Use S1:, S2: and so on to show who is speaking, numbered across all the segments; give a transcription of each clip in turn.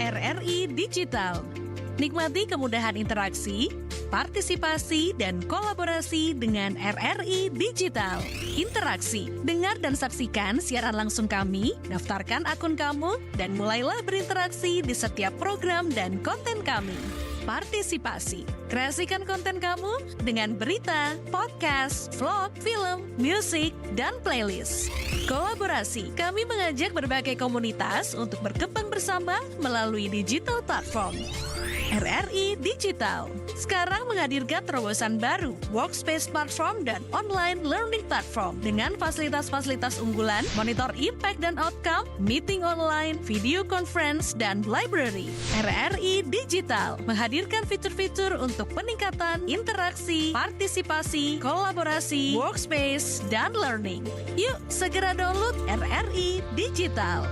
S1: RRI Digital. Nikmati kemudahan interaksi, partisipasi, dan kolaborasi dengan RRI Digital. Interaksi, dengar dan saksikan siaran langsung kami, daftarkan akun kamu, dan mulailah berinteraksi di setiap program dan konten kami. Partisipasi, kreasikan konten kamu dengan berita, podcast, vlog, film, musik, dan playlist. Kolaborasi, kami mengajak berbagai komunitas untuk berkembang bersama melalui digital platform. RRI Digital sekarang menghadirkan terobosan baru, workspace platform dan online learning platform dengan fasilitas-fasilitas unggulan, monitor impact dan outcome, meeting online, video conference, dan library. RRI Digital menghadirkan fitur-fitur untuk peningkatan interaksi, partisipasi, kolaborasi, workspace, dan learning. Yuk segera download RRI Digital.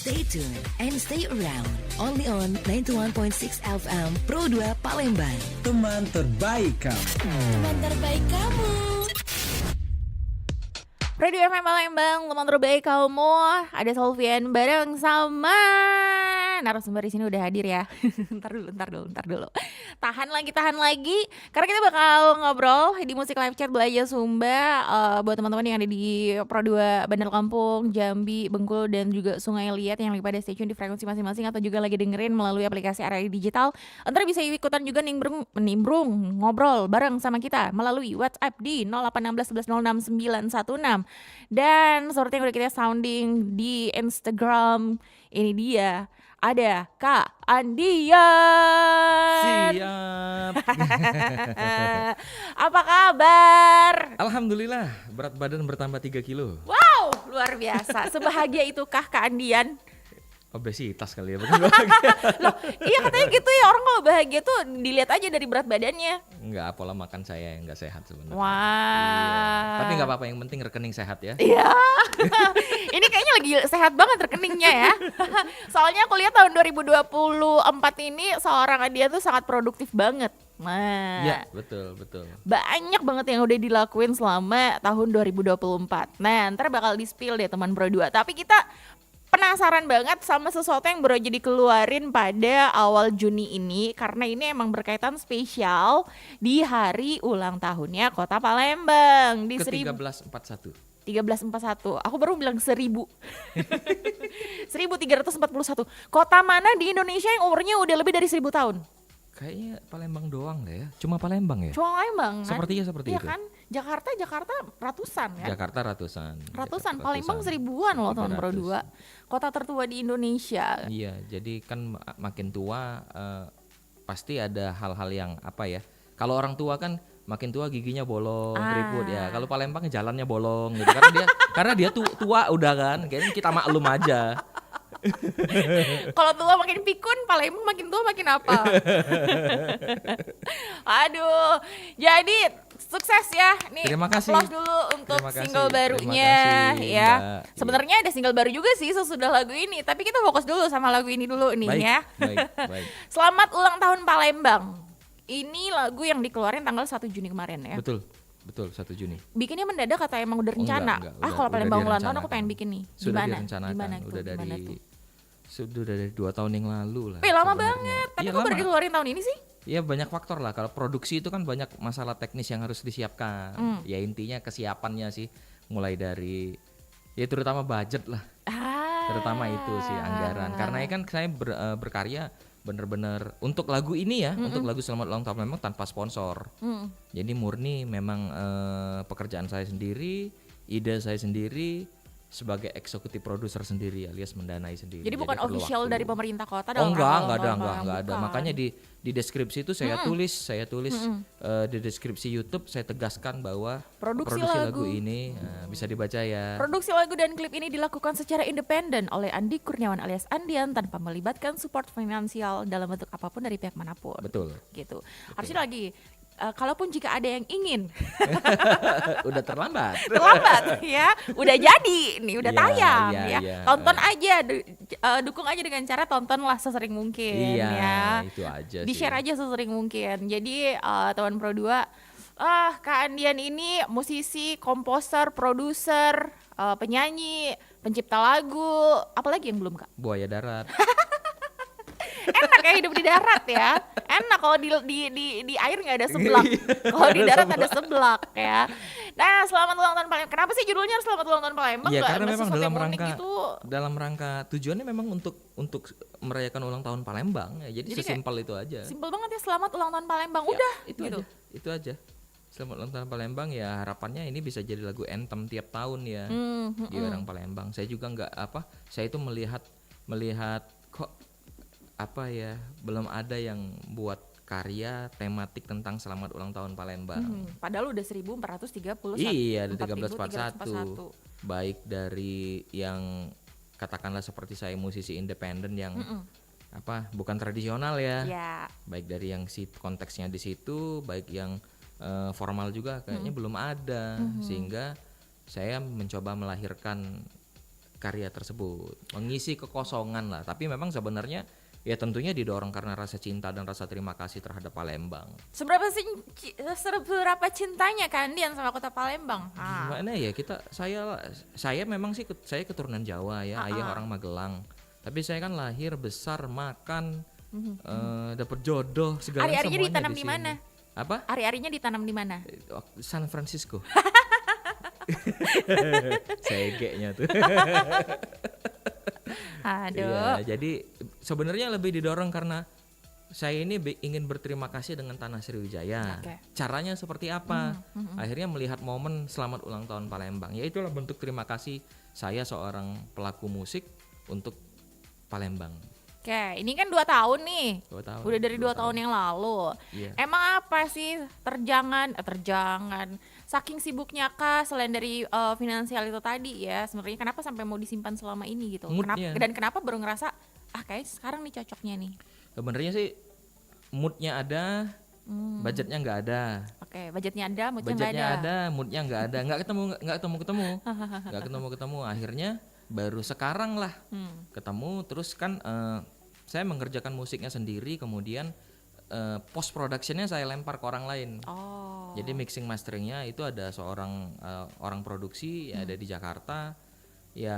S2: Stay tuned and stay around. Only on 91.6 FM Pro 2 Palembang.
S3: Teman terbaik kamu.
S2: Teman terbaik kamu.
S4: Radio FM Palembang, teman terbaik kamu. Ada Solvian bareng sama narasumber di sini udah hadir ya. Ntar dulu. Tahan lagi. Karena kita bakal ngobrol di Musik Live Chat Belajar Sumba buat teman-teman yang ada di Pro 2 Bandar Lampung, Jambi, Bengkulu, dan juga Sungai Liat yang lagi pada stay tune di frekuensi masing-masing atau juga lagi dengerin melalui aplikasi RRI Digital. Ntar bisa ikutan juga nimbrung ngobrol bareng sama kita melalui WhatsApp di 0816 11 06 916. Dan seperti yang udah kita sounding di Instagram, ini dia ada Kak Andian.
S5: Siap.
S4: Apa kabar?
S5: Alhamdulillah, berat badan bertambah 3 kilo.
S4: Wow, luar biasa. Sebahagia itukah Kak Andian?
S5: Obesitas kali ya, bukan bahagia.
S4: Loh, iya katanya gitu ya, orang kalau bahagia tuh dilihat aja dari berat badannya.
S5: Enggak, pola makan saya yang enggak sehat sebenarnya.
S4: Wah.
S5: Iya. Tapi enggak apa-apa, yang penting rekening sehat ya.
S4: Iya. Ini kayaknya lagi sehat banget rekeningnya ya. Soalnya aku lihat tahun 2024 ini seorang Andian tuh sangat produktif banget. Nah,
S5: Iya, betul.
S4: banyak banget yang udah dilakuin selama tahun 2024. Nah, ntar bakal di-spill deh teman Pro 2. Tapi kita penasaran banget sama sesuatu yang baru aja dikeluarin pada awal Juni ini. Karena ini emang berkaitan spesial di hari ulang tahunnya Kota Palembang. Di
S5: Ke 1341.
S4: 1341, aku baru bilang 1000. 1341. Kota mana di Indonesia yang umurnya udah lebih dari 1000 tahun?
S5: Kayaknya Palembang doang deh ya. Cuma Palembang ya?
S4: Cuma Palembang kan?
S5: Seperti
S4: Iya
S5: itu.
S4: kan? Jakarta ratusan kan?
S5: Jakarta ratusan.
S4: Palembang 1000-an loh tahun Pro 2.
S5: 700.
S4: Kota tertua di Indonesia.
S5: Iya, jadi kan makin tua pasti ada hal-hal yang apa ya. Kalau orang tua kan makin tua giginya bolong, keriput ya. Kalau Palembang jalannya bolong gitu karena dia tua udah kan. Kayaknya kita maklum aja.
S4: Kalau tua makin pikun, Palembang makin tua makin apa? Aduh, jadi sukses ya. Nih,
S5: Terima kasih.
S4: applause dulu untuk
S5: Terima kasih.
S4: single barunya
S5: Terima kasih,
S4: ya.
S5: Mbak.
S4: Sebenarnya ada single baru juga sih sesudah lagu ini, tapi kita fokus dulu sama lagu ini dulu nih
S5: Baik,
S4: ya.
S5: baik.
S4: Selamat ulang tahun Palembang. Ini lagu yang dikeluarin tanggal 1 Juni kemarin ya.
S5: Betul 1 Juni.
S4: Bikinnya mendadak kata emang udah rencana.
S5: Enggak,
S4: Kalau Palembang ulang tahun
S5: direncanakan.
S4: aku pengen bikin nih.
S5: Sudah
S4: Gimana?
S5: direncanakan,
S4: Gimana tuh?
S5: udah
S4: Gimana tuh?
S5: dari 2 tahun yang lalu lah.
S4: Lama
S5: sebenarnya.
S4: banget. Tapi
S5: Iya,
S4: kok baru
S5: lama.
S4: dikeluarin tahun ini sih?
S5: Ya banyak faktor lah. Kalau produksi itu kan banyak masalah teknis yang harus disiapkan. Ya intinya kesiapannya sih, mulai dari ya terutama budget lah. Terutama itu sih anggaran. Karena ya kan saya berkarya bener-bener untuk lagu ini ya, untuk lagu Selamat Ulang Tahun memang tanpa sponsor. Jadi murni memang pekerjaan saya sendiri, ide saya sendiri, sebagai eksekutif produser sendiri alias mendanai sendiri.
S4: Jadi bukan
S5: perlu
S4: official
S5: waktu.
S4: dari pemerintah kota
S5: Oh
S4: dalam
S5: enggak
S4: rangka
S5: ada. Makanya di deskripsi itu saya tulis di deskripsi YouTube saya tegaskan bahwa
S4: Produksi
S5: lagu
S4: lagu.
S5: ini bisa dibaca ya.
S4: Produksi lagu dan klip ini dilakukan secara independen oleh Andi Kurniawan alias Andian tanpa melibatkan support finansial dalam bentuk apapun dari pihak manapun.
S5: Betul.
S4: Gitu. Harusnya lagi kalaupun jika ada yang ingin
S5: Udah terlambat.
S4: ya, udah jadi nih, udah
S5: Iya,
S4: tayang
S5: iya,
S4: ya.
S5: iya.
S4: Tonton aja, dukung aja dengan cara tontonlah sesering mungkin
S5: Iya,
S4: ya.
S5: itu aja
S4: Di
S5: sih.
S4: share aja sesering mungkin. Jadi teman Pro 2, Kak Andian ini musisi, komposer, produser, penyanyi, pencipta lagu, apalagi yang belum Kak?
S5: Buaya darat.
S4: Enak ya hidup di darat ya. Enak kalau di air nggak ada seblak. Kalau di darat ada seblak ya. Nah, selamat ulang tahun Palembang. Kenapa sih judulnya harus selamat ulang tahun Palembang?
S5: Ya
S4: Nggak
S5: karena
S4: ada
S5: memang
S4: sesuatu
S5: dalam
S4: yang unik
S5: rangka
S4: gitu?
S5: dalam rangka tujuannya memang untuk merayakan ulang tahun Palembang ya. Jadi
S4: Jadi kayak
S5: sesimpel itu aja.
S4: Simpel banget ya, selamat ulang tahun Palembang.
S5: Ya,
S4: Udah
S5: itu
S4: gitu.
S5: aja. Itu aja. Selamat ulang tahun Palembang ya, harapannya ini bisa jadi lagu anthem tiap tahun ya di orang Palembang. Saya juga saya itu melihat kok belum ada yang buat karya tematik tentang selamat ulang tahun Palembang.
S4: Padahal udah 1431.
S5: Iya, ada 1341. Baik dari yang katakanlah seperti saya musisi independen yang bukan tradisional ya.
S4: Ya.
S5: Baik dari yang konteksnya di situ, baik yang formal juga kayaknya belum ada, sehingga saya mencoba melahirkan karya tersebut, mengisi kekosongan lah. Tapi memang sebenarnya ya tentunya didorong karena rasa cinta dan rasa terima kasih terhadap Palembang.
S4: Seberapa cintanya Kandian sama kota Palembang?
S5: Gimana ya, saya memang sih saya keturunan Jawa ya, ayah orang Magelang. Tapi saya kan lahir, besar, makan, dapat jodoh segala semuanya.
S4: Ari-arinya ditanam di mana?
S5: Apa?
S4: Ari-arinya ditanam di mana?
S5: San Francisco. Segeknya tuh.
S4: Aduh.
S5: Ya, jadi sebenarnya lebih didorong karena saya ini ingin berterima kasih dengan Tanah Sriwijaya.
S4: Okay.
S5: Caranya seperti apa? Akhirnya melihat momen selamat ulang tahun Palembang. Ya itulah bentuk terima kasih saya seorang pelaku musik untuk Palembang.
S4: Oke, ini kan 2 tahun nih.
S5: 2 tahun.
S4: Udah dari 2 tahun yang lalu.
S5: Iya.
S4: Emang apa sih terjangan saking sibuknya Kak, selain dari finansial itu tadi ya, sebenarnya kenapa sampai mau disimpan selama ini gitu?
S5: Moodnya.
S4: Kenapa baru ngerasa kayak sekarang nih cocoknya nih?
S5: Sebenarnya sih moodnya ada, budgetnya nggak ada.
S4: Oke, budgetnya ada, moodnya nggak
S5: Budgetnya
S4: ada.
S5: ada, moodnya nggak ada, nggak ketemu. Akhirnya baru sekarang lah ketemu. Terus kan saya mengerjakan musiknya sendiri, kemudian post productionnya saya lempar ke orang lain. Jadi mixing masteringnya itu ada seorang orang produksi ya, ada di Jakarta. Ya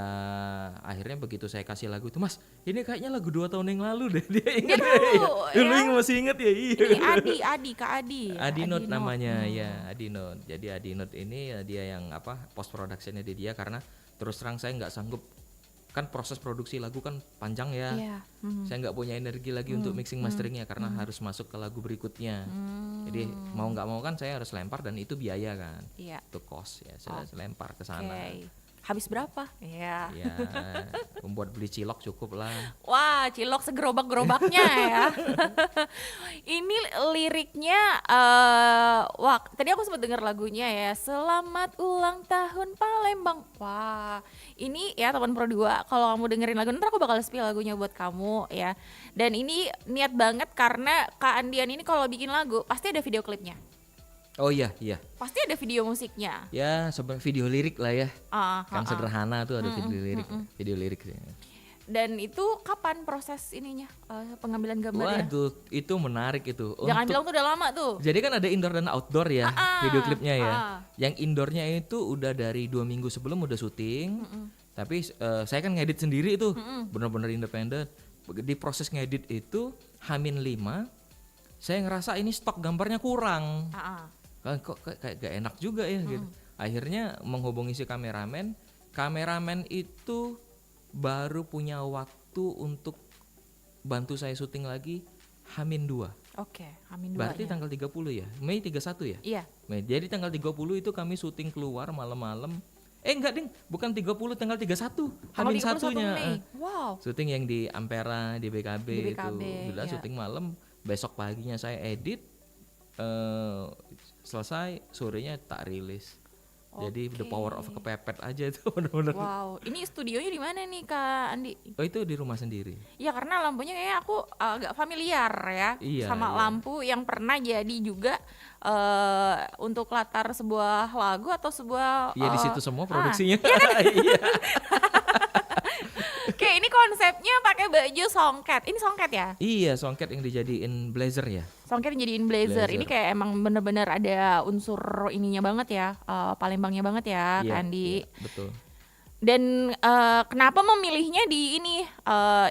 S5: akhirnya begitu saya kasih lagu itu, Mas ini kayaknya lagu 2 tahun yang lalu deh. Dia ingat
S4: Gitu,
S5: ya. Lu masih inget ya? Iya.
S4: Ini Kak
S5: Adi Note namanya ya, Adi Note. Jadi Adi Note ini ya, dia yang post productionnya di dia, karena terus terang saya nggak sanggup, kan proses produksi lagu kan panjang ya.
S4: Iya.
S5: Saya nggak punya energi lagi untuk mixing masteringnya karena harus masuk ke lagu berikutnya. Jadi mau nggak mau kan saya harus lempar, dan itu biaya kan.
S4: Iya.
S5: Itu cost ya, saya lempar ke sana.
S4: Oke. Habis berapa? Iya.
S5: Ya, membuat beli cilok cukup lah.
S4: Wah, cilok segerobak-gerobaknya ya. Ini liriknya, tadi aku sempat dengar lagunya ya, Selamat Ulang Tahun Palembang. Wah, ini ya teman Pro 2, kalau kamu dengerin lagu, ntar aku bakal spill lagunya buat kamu ya. Dan ini niat banget karena Kak Andian ini kalau bikin lagu pasti ada video klipnya.
S5: Oh iya.
S4: Pasti ada video musiknya.
S5: Ya, sebenarnya video lirik lah ya. Kan sederhana tuh ada video lirik.
S4: Dan itu kapan proses ininya, pengambilan gambarnya?
S5: Waduh, itu menarik itu.
S4: Jangan bilang tuh udah lama tuh.
S5: Jadi kan ada indoor dan outdoor ya, video klipnya ya. Yang indoornya itu udah dari 2 minggu sebelum udah syuting. Tapi saya kan ngedit sendiri itu, benar-benar independen. Di proses ngedit itu H-5, saya ngerasa ini stok gambarnya kurang. Kok kayak gak enak juga ya gitu. Akhirnya menghubungi si kameramen itu baru punya waktu untuk bantu saya syuting lagi H-2.
S4: Oke, H-2.
S5: Berarti tanggal 30 ya? Mei 31 ya?
S4: Iya.
S5: Mei. Jadi tanggal 30 itu kami syuting keluar malam-malam. Enggak ding, bukan 30, tanggal 31. H-1-nya.
S4: Wow.
S5: Syuting yang di Ampera, di BKB itu. Sudah
S4: ya.
S5: syuting malam, besok paginya saya edit. Selesai, sorenya tak rilis. Jadi the power of kepepet aja itu benar-benar.
S4: Wow, ini studionya di mana nih Kak Andi?
S5: Oh itu di rumah sendiri.
S4: Ya karena lampunya kayaknya aku agak familiar ya, sama lampu yang pernah jadi juga untuk latar sebuah lagu atau sebuah.
S5: Iya di situ semua produksinya.
S4: Iya. Oke, ini konsepnya pakai baju songket. Ini songket ya?
S5: Iya, songket yang dijadiin blazer ya.
S4: Songket yang dijadiin blazer. Ini kayak emang bener-bener ada unsur ininya banget ya, Palembangnya banget ya, Kak Andi.
S5: Iya, betul.
S4: Dan kenapa memilihnya di ini?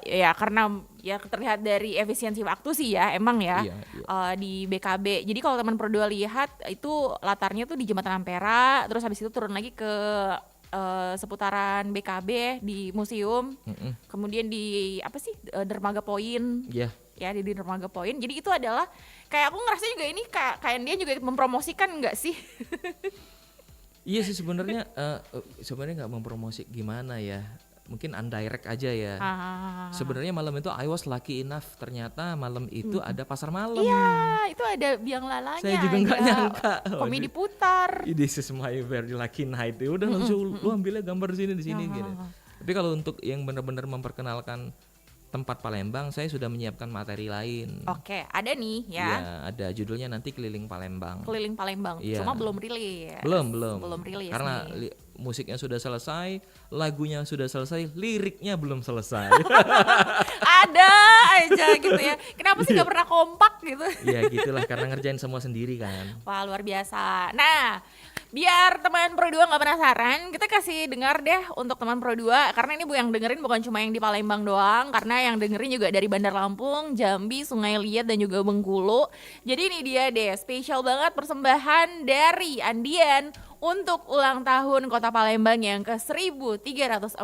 S4: Ya karena ya terlihat dari efisiensi waktu sih ya, emang ya.
S5: Iya, iya.
S4: Di BKB. Jadi kalau teman Pro 2 lihat itu latarnya tuh di Jembatan Ampera, terus habis itu turun lagi ke seputaran BKB di museum. Kemudian di apa sih? Dermaga Poin.
S5: Iya.
S4: Ya di Dermaga Poin. Jadi itu adalah kayak aku ngerasa juga ini kayak dia juga mempromosikan enggak sih?
S5: Iya sih sebenarnya sebenarnya nggak mempromosi gimana ya, mungkin undirect aja ya. Sebenarnya malam itu I was lucky enough, ternyata malam itu ada pasar malam.
S4: Iya, itu ada biang lalanya.
S5: Saya juga nggak nyangka.
S4: Komedi putar.
S5: This is my very lucky night. Ya udah langsung lu ambilnya gambar di sini gitu. Tapi kalau untuk yang benar-benar memperkenalkan tempat Palembang, saya sudah menyiapkan materi lain.
S4: Oke, ada nih ya.
S5: Iya, ada judulnya nanti Keliling Palembang.
S4: Keliling Palembang.
S5: Iya.
S4: Cuma belum rilis.
S5: Belum
S4: rilis
S5: karena
S4: nih.
S5: musiknya sudah selesai, lagunya sudah selesai, liriknya belum selesai.
S4: Ada aja gitu ya. Kenapa sih gak pernah kompak gitu?
S5: Ya gitulah, karena ngerjain semua sendiri kan.
S4: Wah, luar biasa. Nah, biar teman Pro 2 gak penasaran, kita kasih dengar deh untuk teman Pro 2. Karena ini yang dengerin bukan cuma yang di Palembang doang, karena yang dengerin juga dari Bandar Lampung, Jambi, Sungai Liat, dan juga Bengkulu. Jadi ini dia deh, spesial banget persembahan dari Andian untuk ulang tahun Kota Palembang yang ke-1341.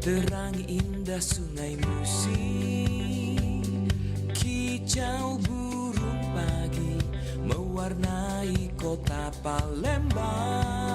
S6: Terangi indah sungai Musi, kicau burung pagi mewarnai kota Palembang.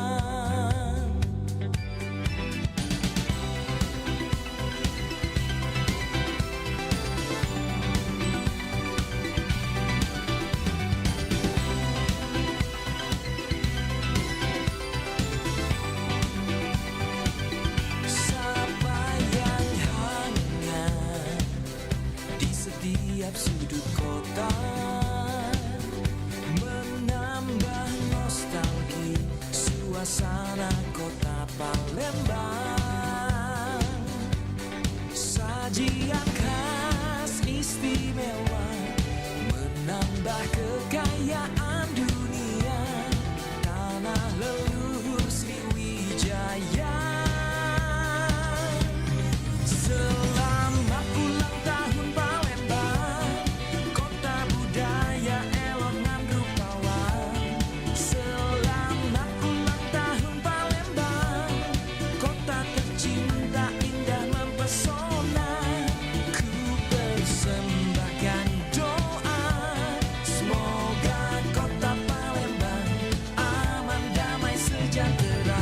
S6: Setiap sudut kota menambah nostalgia suasana kota Palembang. Sajian khas istimewa menambah kekayaan dunia tanah leluhur Sriwijaya. Selamat ulang tahun Palembang, kota budaya elok nan rupawan. Selamat ulang tahun Palembang, kota tercinta indah mempesona. Ku persembahkan doa, semoga kota Palembang aman, damai, sejahtera.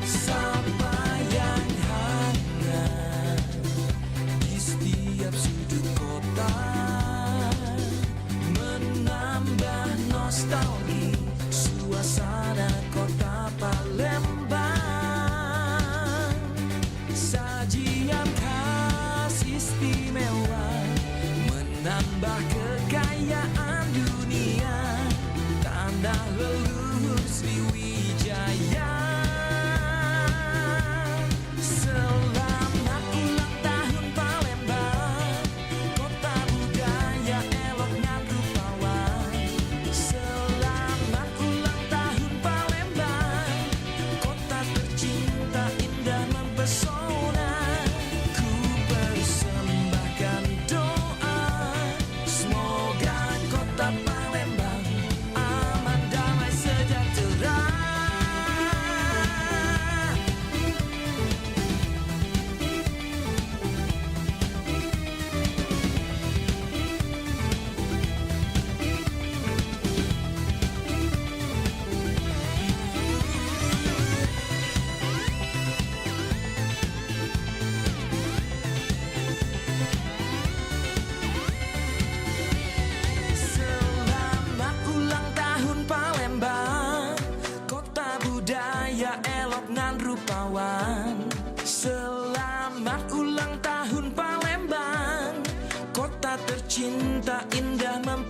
S6: Sapa yang hangat di setiap sudut kota menambah nostalgia suasana kota Palembang. Sajian khas istimewa menambah kekayaan dunia tanah leluhur Sriwijaya. Selamat ulang tahun Palembang, kota budaya elok nan rupawan. Selamat ulang tahun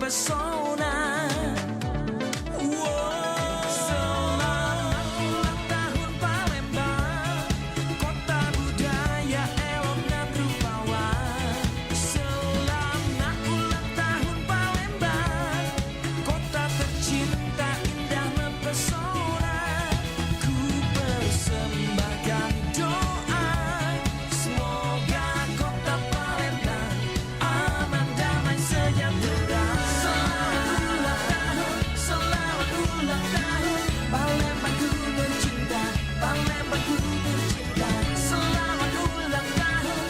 S6: mempesona. Selamat ulang tahun Palembang, kota budaya elok dan rupawan. Selamat ulang tahun Palembang, kota tercinta indah mempesona. Ku persembahkan doa, semoga kota Palembang aman, damai, sejahtera. Selamat ulang tahun, Palembangku tercinta, Palembangku tercinta. Selamat ulang tahun,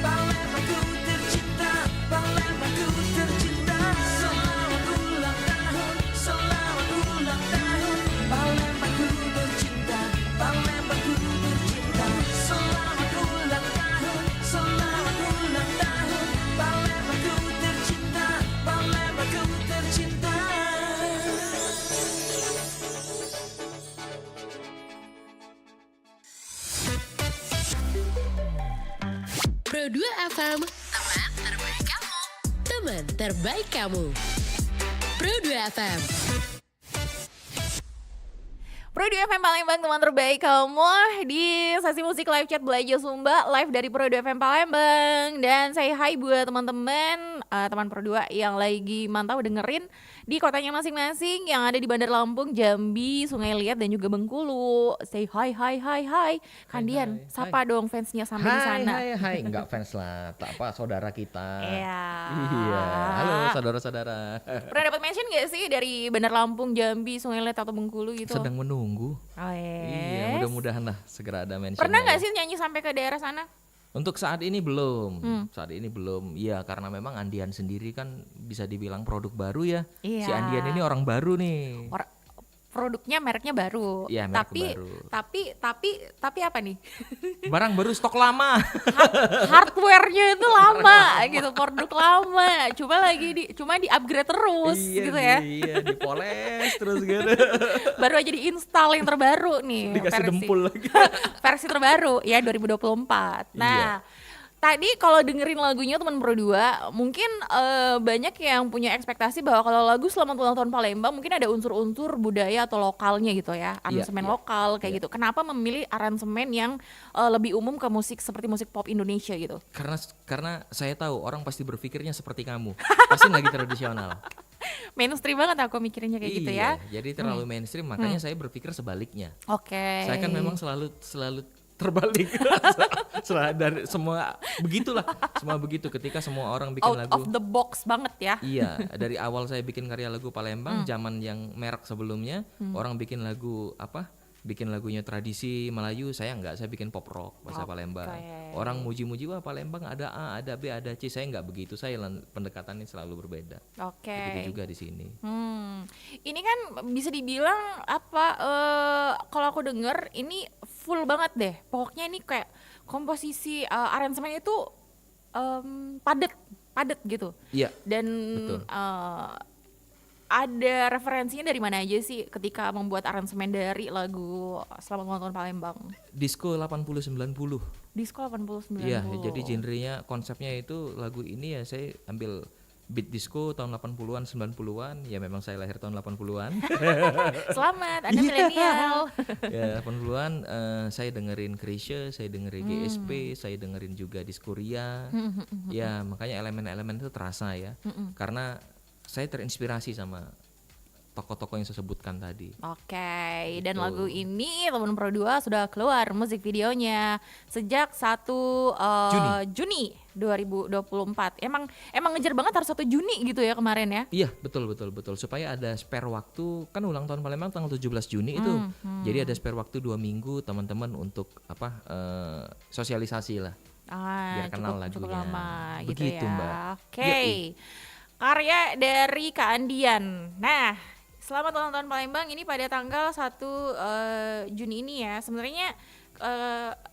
S6: Palembangku tercinta, Palembangku tercinta. Selamat ulang tahun, Palembangku tercinta, Palembangku tercinta. Selamat ulang tahun, Palembangku tercinta, Palembangku tercinta.
S7: Pro 2 FM, teman terbaik kamu. Teman terbaik kamu. Pro 2 FM.
S4: Pro 2 FM Palembang, teman terbaik kamu di sesi musik live chat Belajar Sumba live dari Pro 2 FM Palembang. Dan saya hai buat teman-teman teman Pro 2 yang lagi mantau dengerin di kotanya masing-masing yang ada di Bandar Lampung, Jambi, Sungai Liat dan juga Bengkulu. Say hai. Kandian, sapa dong fansnya sampai di sana.
S5: Hai, enggak fans lah, tak apa, saudara kita.
S4: Iya.
S5: Iya, halo saudara-saudara.
S4: Pernah dapat mention gak sih dari Bandar Lampung, Jambi, Sungai Liat atau Bengkulu gitu?
S5: Sedang menunggu.
S4: Oh,
S5: Iya, mudah-mudahan lah segera ada mention.
S4: Pernah gak sih nyanyi sampai ke daerah sana?
S5: Untuk saat ini belum. Saat ini belum. Iya, karena memang Andian sendiri kan bisa dibilang produk baru ya.
S4: Iya.
S5: Si Andian ini orang baru nih.
S4: Produknya mereknya baru.
S5: Iya, merek
S4: tapi,
S5: baru.
S4: tapi apa nih?
S5: Barang baru stok lama.
S4: Hardware-nya itu lama gitu, produk lama. Cuma di-upgrade terus gitu ya.
S5: Iya, dipoles terus gitu.
S4: Baru aja di-install yang terbaru nih.
S5: Dikasih dempul lagi.
S4: Versi terbaru ya 2024. Nah, tadi kalau dengerin lagunya teman Pro 2, mungkin banyak yang punya ekspektasi bahwa kalau lagu Selamat Ulang Tahun Palembang mungkin ada unsur-unsur budaya atau lokalnya gitu ya, aransemen lokal kayak gitu. Kenapa memilih aransemen yang lebih umum ke musik seperti musik pop Indonesia gitu?
S5: Karena saya tahu orang pasti berpikirnya seperti kamu. Pasti lagi tradisional.
S4: Mainstream banget aku mikirnya kayak gitu ya.
S5: Jadi terlalu mainstream, makanya saya berpikir sebaliknya.
S4: Oke.
S5: Saya kan memang selalu terbalik. Dari semua begitulah, semua begitu. Ketika semua orang bikin
S4: Out
S5: lagu
S4: of the box banget ya.
S5: Iya, dari awal saya bikin karya lagu Palembang, zaman yang merek sebelumnya, orang bikin lagu bikin lagunya tradisi Melayu, saya bikin pop rock bahasa Palembang. Orang muji-muji, wah Palembang ada A, ada B, ada C, saya nggak begitu, pendekatannya selalu berbeda.
S4: Oke.
S5: Begitu juga di sini.
S4: Ini kan bisa dibilang kalau aku denger ini full banget deh. Pokoknya ini kayak komposisi aransemen itu padat gitu.
S5: Iya.
S4: Dan
S5: betul.
S4: Ada referensinya dari mana aja sih ketika membuat aransemen dari lagu Selamat Ulang Tahun Palembang?
S5: Disco 80-90.
S4: Disco 80-90.
S5: Iya, jadi genrenya, konsepnya itu lagu ini ya saya ambil beat disco tahun 80-an 90-an, ya memang saya lahir tahun 80-an.
S4: Selamat, Anda milenial.
S5: Ya 80-an saya dengerin Krisya, saya dengerin GSP, saya dengerin juga Diskoria. Ya makanya elemen-elemen itu terasa ya. Karena saya terinspirasi sama tokoh-tokoh yang saya sebutkan tadi.
S4: Oke, dan
S5: Gitu.
S4: lagu ini teman Pro 2 sudah keluar musik videonya sejak 1 Juni 2024. Emang ngejar banget harus 1 Juni gitu ya kemarin ya.
S5: Iya, betul supaya ada spare waktu, kan ulang tahun Palembang tanggal 17 Juni itu. Jadi ada spare waktu 2 minggu teman-teman untuk sosialisasi lah. Biar kenal
S4: cukup
S5: lagunya.
S4: lama
S5: Begitu,
S4: gitu ya.
S5: Mbak.
S4: Oke.
S5: Yoi.
S4: Karya dari Kak Andian. Nah, Selamat Ulang Tahun Palembang ini pada tanggal 1 Juni ini ya. Sebenarnya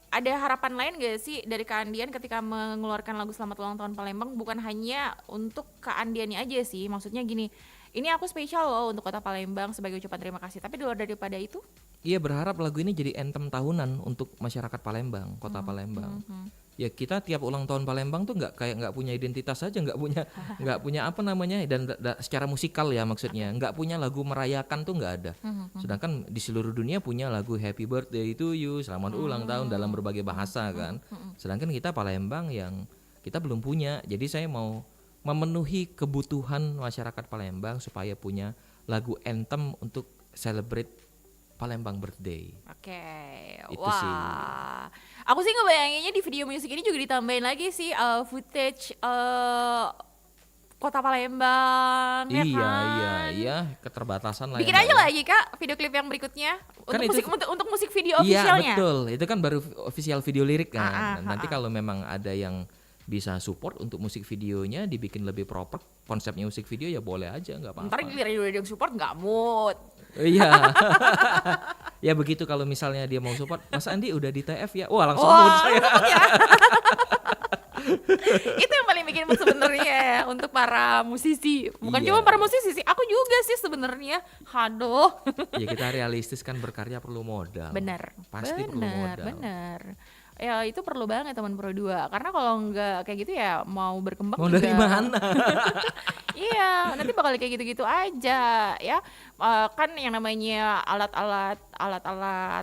S4: ada harapan lain gak sih dari Kak Andian ketika mengeluarkan lagu Selamat Ulang Tahun Palembang? Bukan hanya untuk Kak Andiannya aja sih. Maksudnya gini, ini aku spesial loh untuk Kota Palembang sebagai ucapan terima kasih. Tapi di luar daripada itu?
S5: Iya, berharap lagu ini jadi anthem tahunan untuk masyarakat Palembang, Kota Palembang. ya kita tiap ulang tahun Palembang tuh nggak punya identitas aja, nggak punya apa namanya, dan secara musikal ya maksudnya nggak punya lagu merayakan tuh nggak ada. Sedangkan di seluruh dunia punya lagu Happy Birthday to you, selamat ulang tahun dalam berbagai bahasa kan. Sedangkan kita Palembang yang kita belum punya. Jadi saya mau memenuhi kebutuhan masyarakat Palembang supaya punya lagu anthem untuk celebrate Palembang birthday.
S4: Oke.
S5: Itu
S4: Wah.
S5: sih.
S4: Aku sih ngebayanginnya di video musik ini juga ditambahin lagi sih footage kota Palembang ya kan?
S5: Iya, keterbatasan lah.
S4: Bikin
S5: ya,
S4: aja
S5: Mbak,
S4: lagi Kak video klip yang berikutnya
S5: Kan
S4: untuk
S5: itu-
S4: untuk musik video
S5: Iya
S4: officialnya.
S5: betul, itu kan baru official video lirik kan.
S4: Ah,
S5: Nanti kalau memang ada yang bisa support untuk musik videonya dibikin lebih proper, konsepnya musik video ya boleh aja, nggak apa-apa.
S4: Ntar giliran udah ada yang support nggak mood.
S5: Iya. Ya begitu kalau misalnya dia mau support, Mas Andi udah di TF ya, wah langsung
S4: Wah,
S5: mood saya.
S4: Itu yang paling bikin mood sebenarnya ya, untuk para musisi. Bukan
S5: Iya.
S4: cuma para musisi sih, aku juga sih sebenarnya. Aduh.
S5: Ya kita realistis kan, berkarya perlu modal.
S4: Bener.
S5: Pasti perlu modal.
S4: Bener. Ya itu perlu banget teman Pro 2. Karena kalau nggak kayak gitu ya mau berkembang
S5: Mau
S4: juga.
S5: dari mana?
S4: Iya, nanti bakal kayak gitu-gitu aja ya. Kan yang namanya alat-alat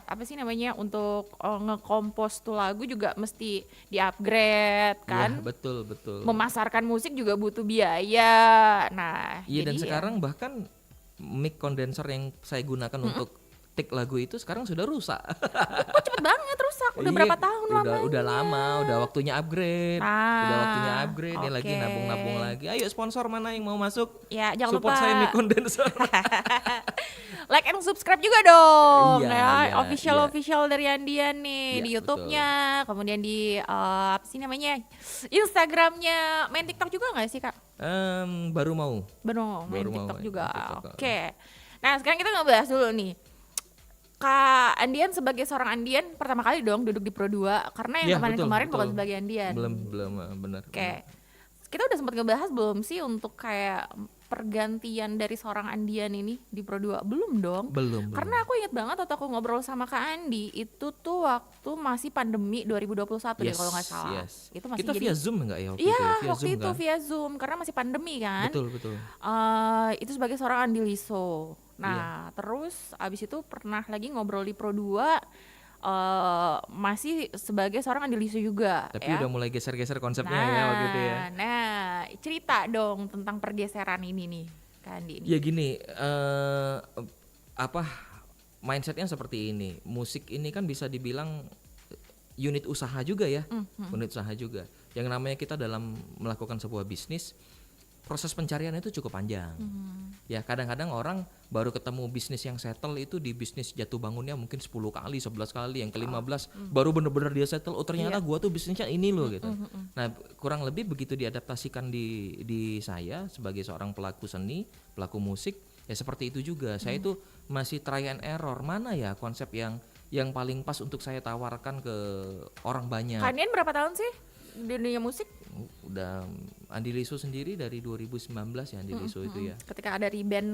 S4: apa sih namanya untuk ngekompos tuh lagu juga mesti di-upgrade kan.
S5: Ya, betul.
S4: Memasarkan musik juga butuh biaya. Nah,
S5: Iya, dan
S4: jadi ya.
S5: sekarang bahkan mic condenser yang saya gunakan untuk take lagu itu sekarang sudah rusak.
S4: Kok cepet banget rusak? Udah
S5: Iya,
S4: berapa tahun lamanya?
S5: Udah lama, udah waktunya upgrade. Udah waktunya upgrade, nih lagi
S4: oke.
S5: nabung-nabung lagi. Ayo sponsor mana yang mau masuk?
S4: Ya, jangan
S5: Support
S4: lupa
S5: saya mic condenser.
S4: like and subscribe juga dong.
S5: Iya,
S4: ya,
S5: iya,
S4: official dari Andian nih
S5: Iya,
S4: di YouTube-nya, kemudian di apa sih namanya? Instagram-nya, main TikTok juga nggak sih, Kak?
S5: Baru mau.
S4: Main
S5: Baru mau
S4: TikTok
S5: main
S4: juga.
S5: TikTok.
S4: Oke. Nah, sekarang kita ngebahas dulu nih. Kak Andian sebagai seorang Andian pertama kali dong duduk di Pro 2 karena yang
S5: Iya,
S4: kemarin-kemarin
S5: betul.
S4: bukan sebagai Andian.
S5: Belum benar.
S4: Oke. Kita udah sempat ngebahas belum sih untuk kayak pergantian dari seorang Andian ini di Pro 2? Belum dong.
S5: Belum.
S4: Karena aku inget banget waktu aku ngobrol sama Kak Andi itu tuh waktu masih pandemi 2021 deh kalau nggak salah.
S5: Yes.
S4: Itu masih
S5: Kita
S4: jadi
S5: via Zoom enggak ya waktu
S4: Iya,
S5: itu? Via
S4: waktu
S5: Zoom
S4: itu
S5: kan?
S4: via Zoom karena masih pandemi kan.
S5: Betul.
S4: Itu sebagai seorang Andi Liso.
S5: Iya.
S4: Nah, terus abis itu pernah lagi ngobrol di Pro 2 masih sebagai seorang Andi Liso juga.
S5: Tapi
S4: ya.
S5: udah mulai geser-geser konsepnya ya waktu itu ya.
S4: Nah, cerita dong tentang pergeseran ini nih, Kak Andi.
S5: Ya gini, mindsetnya seperti ini. Musik ini kan bisa dibilang unit usaha juga ya, unit usaha juga. Yang namanya kita dalam melakukan sebuah bisnis, proses pencarian itu cukup panjang. Ya kadang-kadang orang baru ketemu bisnis yang settle itu di bisnis jatuh bangunnya mungkin 10 kali, 11 kali, yang ke-15 baru bener-bener dia settle. Oh ternyata gua tuh bisnisnya ini loh gitu. Nah kurang lebih begitu diadaptasikan di saya sebagai seorang pelaku seni, pelaku musik, ya seperti itu juga. Saya itu masih try and error, mana ya konsep yang paling pas untuk saya tawarkan ke orang banyak.
S4: Kak Andian berapa tahun sih di dunia musik?
S5: Udah Andi Liso sendiri dari 2019 ya Andi Liso itu ya.
S4: Ketika ada band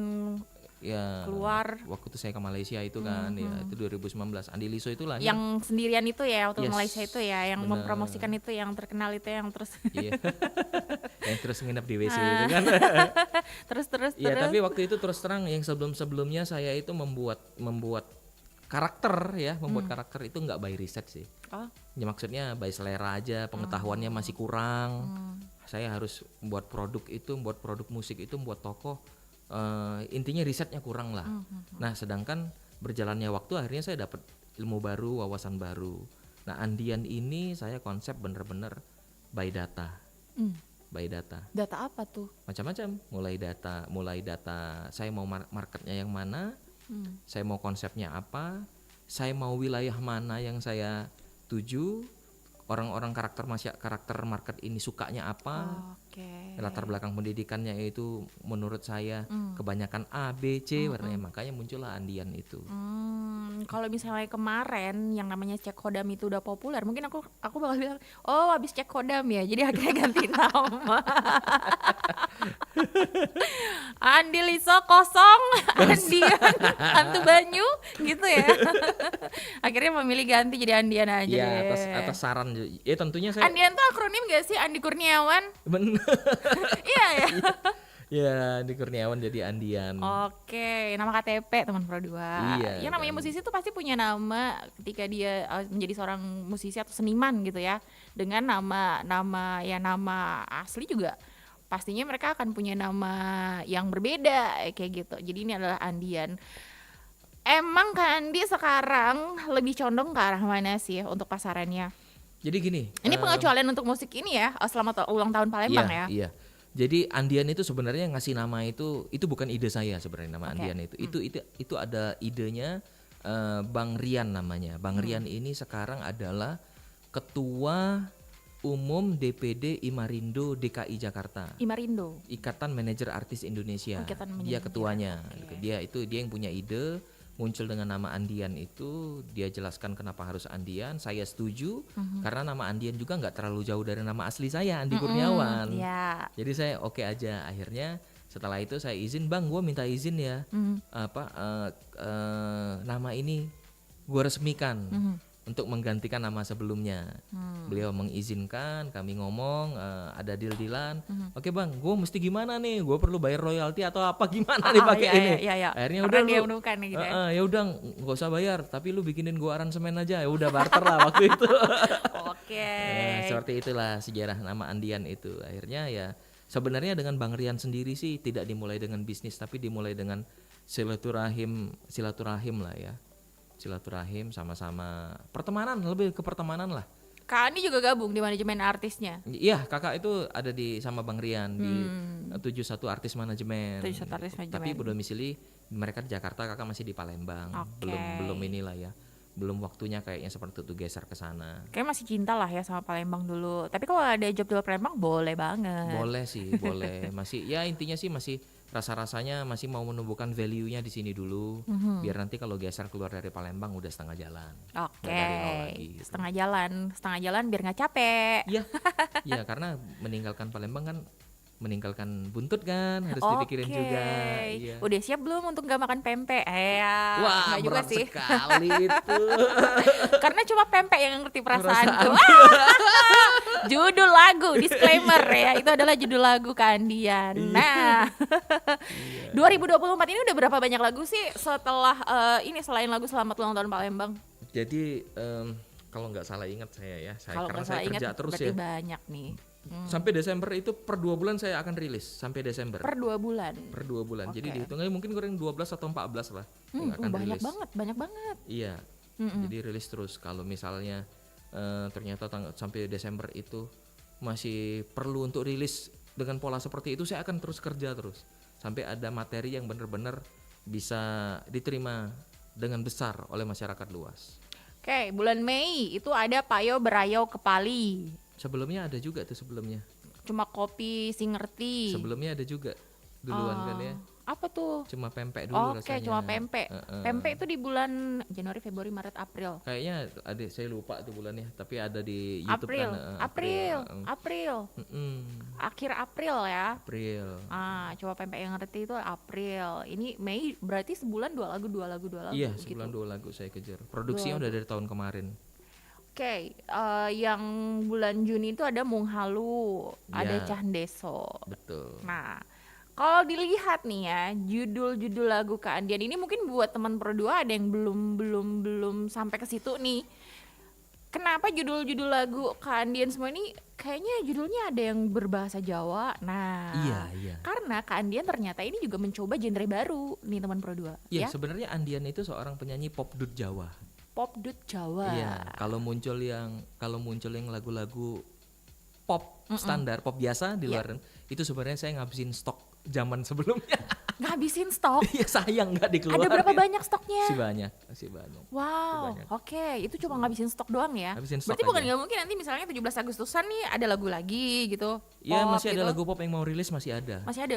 S5: Ya
S4: keluar.
S5: waktu itu saya ke Malaysia itu kan ya itu 2019. Andi Liso itu lahir.
S4: Yang sendirian itu ya waktu
S5: Yes,
S4: Malaysia itu ya, yang
S5: bener.
S4: mempromosikan itu, yang terkenal itu, yang terus
S5: Iya. Yang terus nginep di WC itu kan.
S4: terus
S5: Iya, tapi waktu itu terus terang yang sebelumnya saya itu membuat karakter ya, membuat karakter itu nggak by riset sih.
S4: Oh.
S5: Ya maksudnya by selera aja, pengetahuannya masih kurang. Saya harus membuat produk itu, membuat produk musik itu, membuat tokoh. Intinya risetnya kurang lah. Nah, sedangkan berjalannya waktu akhirnya saya dapat ilmu baru, wawasan baru. Nah, Andian ini saya konsep bener-bener by data. By data.
S4: Data apa tuh?
S5: Macam-macam, mulai data saya mau marketnya yang mana, saya mau konsepnya apa, saya mau wilayah mana yang saya tuju, orang-orang karakter market ini sukanya apa,
S4: Oke.
S5: latar belakang pendidikannya itu menurut saya kebanyakan A, B, C warnanya, makanya muncullah Andian itu.
S4: Kalau misalnya kemarin yang namanya Cek Kodam itu udah populer, mungkin aku bakal bilang, oh habis Cek Kodam ya, jadi akhirnya ganti nama. Andi Liso kosong, Andian, Hantu Banyu gitu ya. Akhirnya memilih ganti jadi Andian aja
S5: Iya,
S4: deh.
S5: atas saran. Ya tentunya saya
S4: Andian tuh akronim gak sih? Andi Kurniawan?
S5: bener.
S4: Iya ya.
S5: Ya, di Kurniawan jadi Andian.
S4: Oke, nama KTP teman Pro 2.
S5: Iya,
S4: Yang namanya
S5: kan.
S4: musisi tuh pasti punya nama ketika dia menjadi seorang musisi atau seniman gitu ya. Dengan nama asli juga pastinya mereka akan punya nama yang berbeda kayak gitu. Jadi ini adalah Andian. Emang Kak Andi sekarang lebih condong ke arah mana sih untuk pasarannya?
S5: Jadi gini.
S4: Ini pengecualian untuk musik ini ya, selamat ulang tahun Palembang
S5: Iya,
S4: ya.
S5: iya. Jadi Andian itu sebenarnya ngasih nama itu bukan ide saya sebenarnya nama
S4: Oke.
S5: Andian itu. Itu ada idenya Bang Rian namanya. Bang Rian ini sekarang adalah Ketua Umum DPD Imarindo DKI Jakarta.
S4: Imarindo.
S5: Ikatan Manajer Artis Indonesia.
S4: Ikatan
S5: Dia
S4: Manajer,
S5: ketuanya.
S4: oke.
S5: Gitu. Dia yang punya ide, muncul dengan nama Andian itu, dia jelaskan kenapa harus Andian. Saya setuju karena nama Andian juga nggak terlalu jauh dari nama asli saya, Andi Kurniawan.
S4: Ya.
S5: Jadi saya oke aja. Akhirnya setelah itu saya izin, Bang, gue minta izin ya, nama ini gue resmikan untuk menggantikan nama sebelumnya. Beliau mengizinkan, kami ngomong, ada deal-dealan. Oke Bang, gue mesti gimana nih? Gue perlu bayar royalti atau apa gimana nih pakai
S4: iya,
S5: ini?
S4: iya, iya.
S5: Akhirnya
S4: Karena
S5: udah
S4: dia
S5: lu,
S4: menemukan nih gitu ya.
S5: ya udah nggak usah bayar, tapi lu bikinin gue aransemen aja. Ya udah barter lah waktu itu.
S4: Oke.
S5: Seperti itulah sejarah nama Andian itu. Akhirnya ya sebenarnya dengan Bang Rian sendiri sih tidak dimulai dengan bisnis, tapi dimulai dengan silaturahim lah ya. Silaturahim sama-sama pertemanan, lebih ke pertemanan lah.
S4: Kak Andi juga gabung di manajemen artisnya.
S5: Iya, kakak itu ada sama Bang Rian di 71 Artis Manajemen.
S4: 71 Artis Manajemen.
S5: Tapi berdomisili mereka di Jakarta, kakak masih di Palembang.
S4: Oke.
S5: Belum inilah ya. Belum waktunya kayaknya seperti itu geser ke sana.
S4: Kayak masih cinta lah ya sama Palembang dulu. Tapi kalau ada job di luar Palembang boleh banget.
S5: Boleh sih, boleh. Masih ya intinya sih masih rasa-rasanya masih mau menumbuhkan value-nya di sini dulu. Biar nanti kalau geser keluar dari Palembang udah setengah jalan.
S4: Oke.
S5: Nggak dari nol lagi, gitu.
S4: Setengah jalan biar nggak capek.
S5: Iya. Iya, karena meninggalkan Palembang kan meninggalkan buntut kan, harus dipikirin juga. Iya.
S4: Udah siap belum untuk nggak makan pempek? Ya,
S5: Wah,
S4: nggak juga
S5: berat
S4: sih.
S5: sekali itu.
S4: Karena cuma pempek yang ngerti perasaanku. Judul lagu, disclaimer ya, itu adalah judul lagu Keandian. Nah, 2024 ini udah berapa banyak lagu sih setelah ini selain lagu Selamat Ulang Tahun Palembang?
S5: Jadi kalau nggak salah ingat saya ya,
S4: Kalau
S5: karena
S4: nggak
S5: saya
S4: salah ingat
S5: kerja terus
S4: berarti
S5: ya.
S4: banyak nih.
S5: Sampai Desember itu per 2 bulan saya akan rilis sampai Desember.
S4: Per 2 bulan.
S5: Per 2 bulan. Jadi
S4: Oke.
S5: dihitungnya mungkin kurang 12 atau 14 lah yang akan
S4: Banyak
S5: rilis.
S4: banget.
S5: Iya. Jadi rilis terus. Kalau misalnya ternyata sampai Desember itu masih perlu untuk rilis dengan pola seperti itu, saya akan terus kerja terus sampai ada materi yang benar-benar bisa diterima dengan besar oleh masyarakat luas.
S4: Oke, bulan Mei itu ada Payo Berayau Kepali.
S5: Sebelumnya ada juga tuh sebelumnya.
S4: Cuma kopi si ngerti.
S5: Sebelumnya ada juga duluan kan ya.
S4: Apa tuh?
S5: Cuma pempek dulu
S4: Oke,
S5: rasanya.
S4: cuma pempek. Pempek itu di bulan Januari, Februari, Maret, April.
S5: Kayaknya ada, saya lupa tuh bulannya, tapi ada di YouTube
S4: April,
S5: kan.
S4: April.
S5: Mm-mm.
S4: Akhir April ya.
S5: April.
S4: Coba pempek yang ngerti itu April. Ini Mei berarti sebulan 2 lagu.
S5: Iya,
S4: gitu.
S5: sebulan 2 lagu saya kejar. Produksinya udah dari tahun kemarin.
S4: Oke, yang bulan Juni itu ada Mung Halu, ada
S5: Ya.
S4: Cah Deso.
S5: Betul.
S4: Nah, kalau dilihat nih ya, judul-judul lagu Keandian ini mungkin buat teman Pro 2 ada yang belum sampai ke situ nih. Kenapa judul-judul lagu Keandian semua ini kayaknya judulnya ada yang berbahasa Jawa. Nah,
S5: Iya.
S4: karena Keandian ternyata ini juga mencoba genre baru nih teman Pro 2
S5: Iya,
S4: ya.
S5: sebenarnya Andian itu seorang penyanyi pop dut Jawa.
S4: Pop dut Jawa.
S5: Iya, kalau muncul yang lagu-lagu pop standar, pop biasa di
S4: Iya.
S5: luar itu sebenarnya saya ngabisin stok zaman sebelumnya.
S4: Ngabisin stok.
S5: Iya, sayang nggak dikeluarin.
S4: Ada berapa banyak stoknya?
S5: Masih banyak.
S4: Wow,
S5: banyak.
S4: oke, itu cuma ngabisin stok doang ya.
S5: Ngabisin stok
S4: Berarti bukan
S5: aja.
S4: nggak mungkin nanti misalnya 17 Agustusan nih ada lagu lagi gitu.
S5: Iya,
S4: pop
S5: masih ada
S4: gitu.
S5: lagu pop yang mau rilis masih ada.
S4: Masih ada.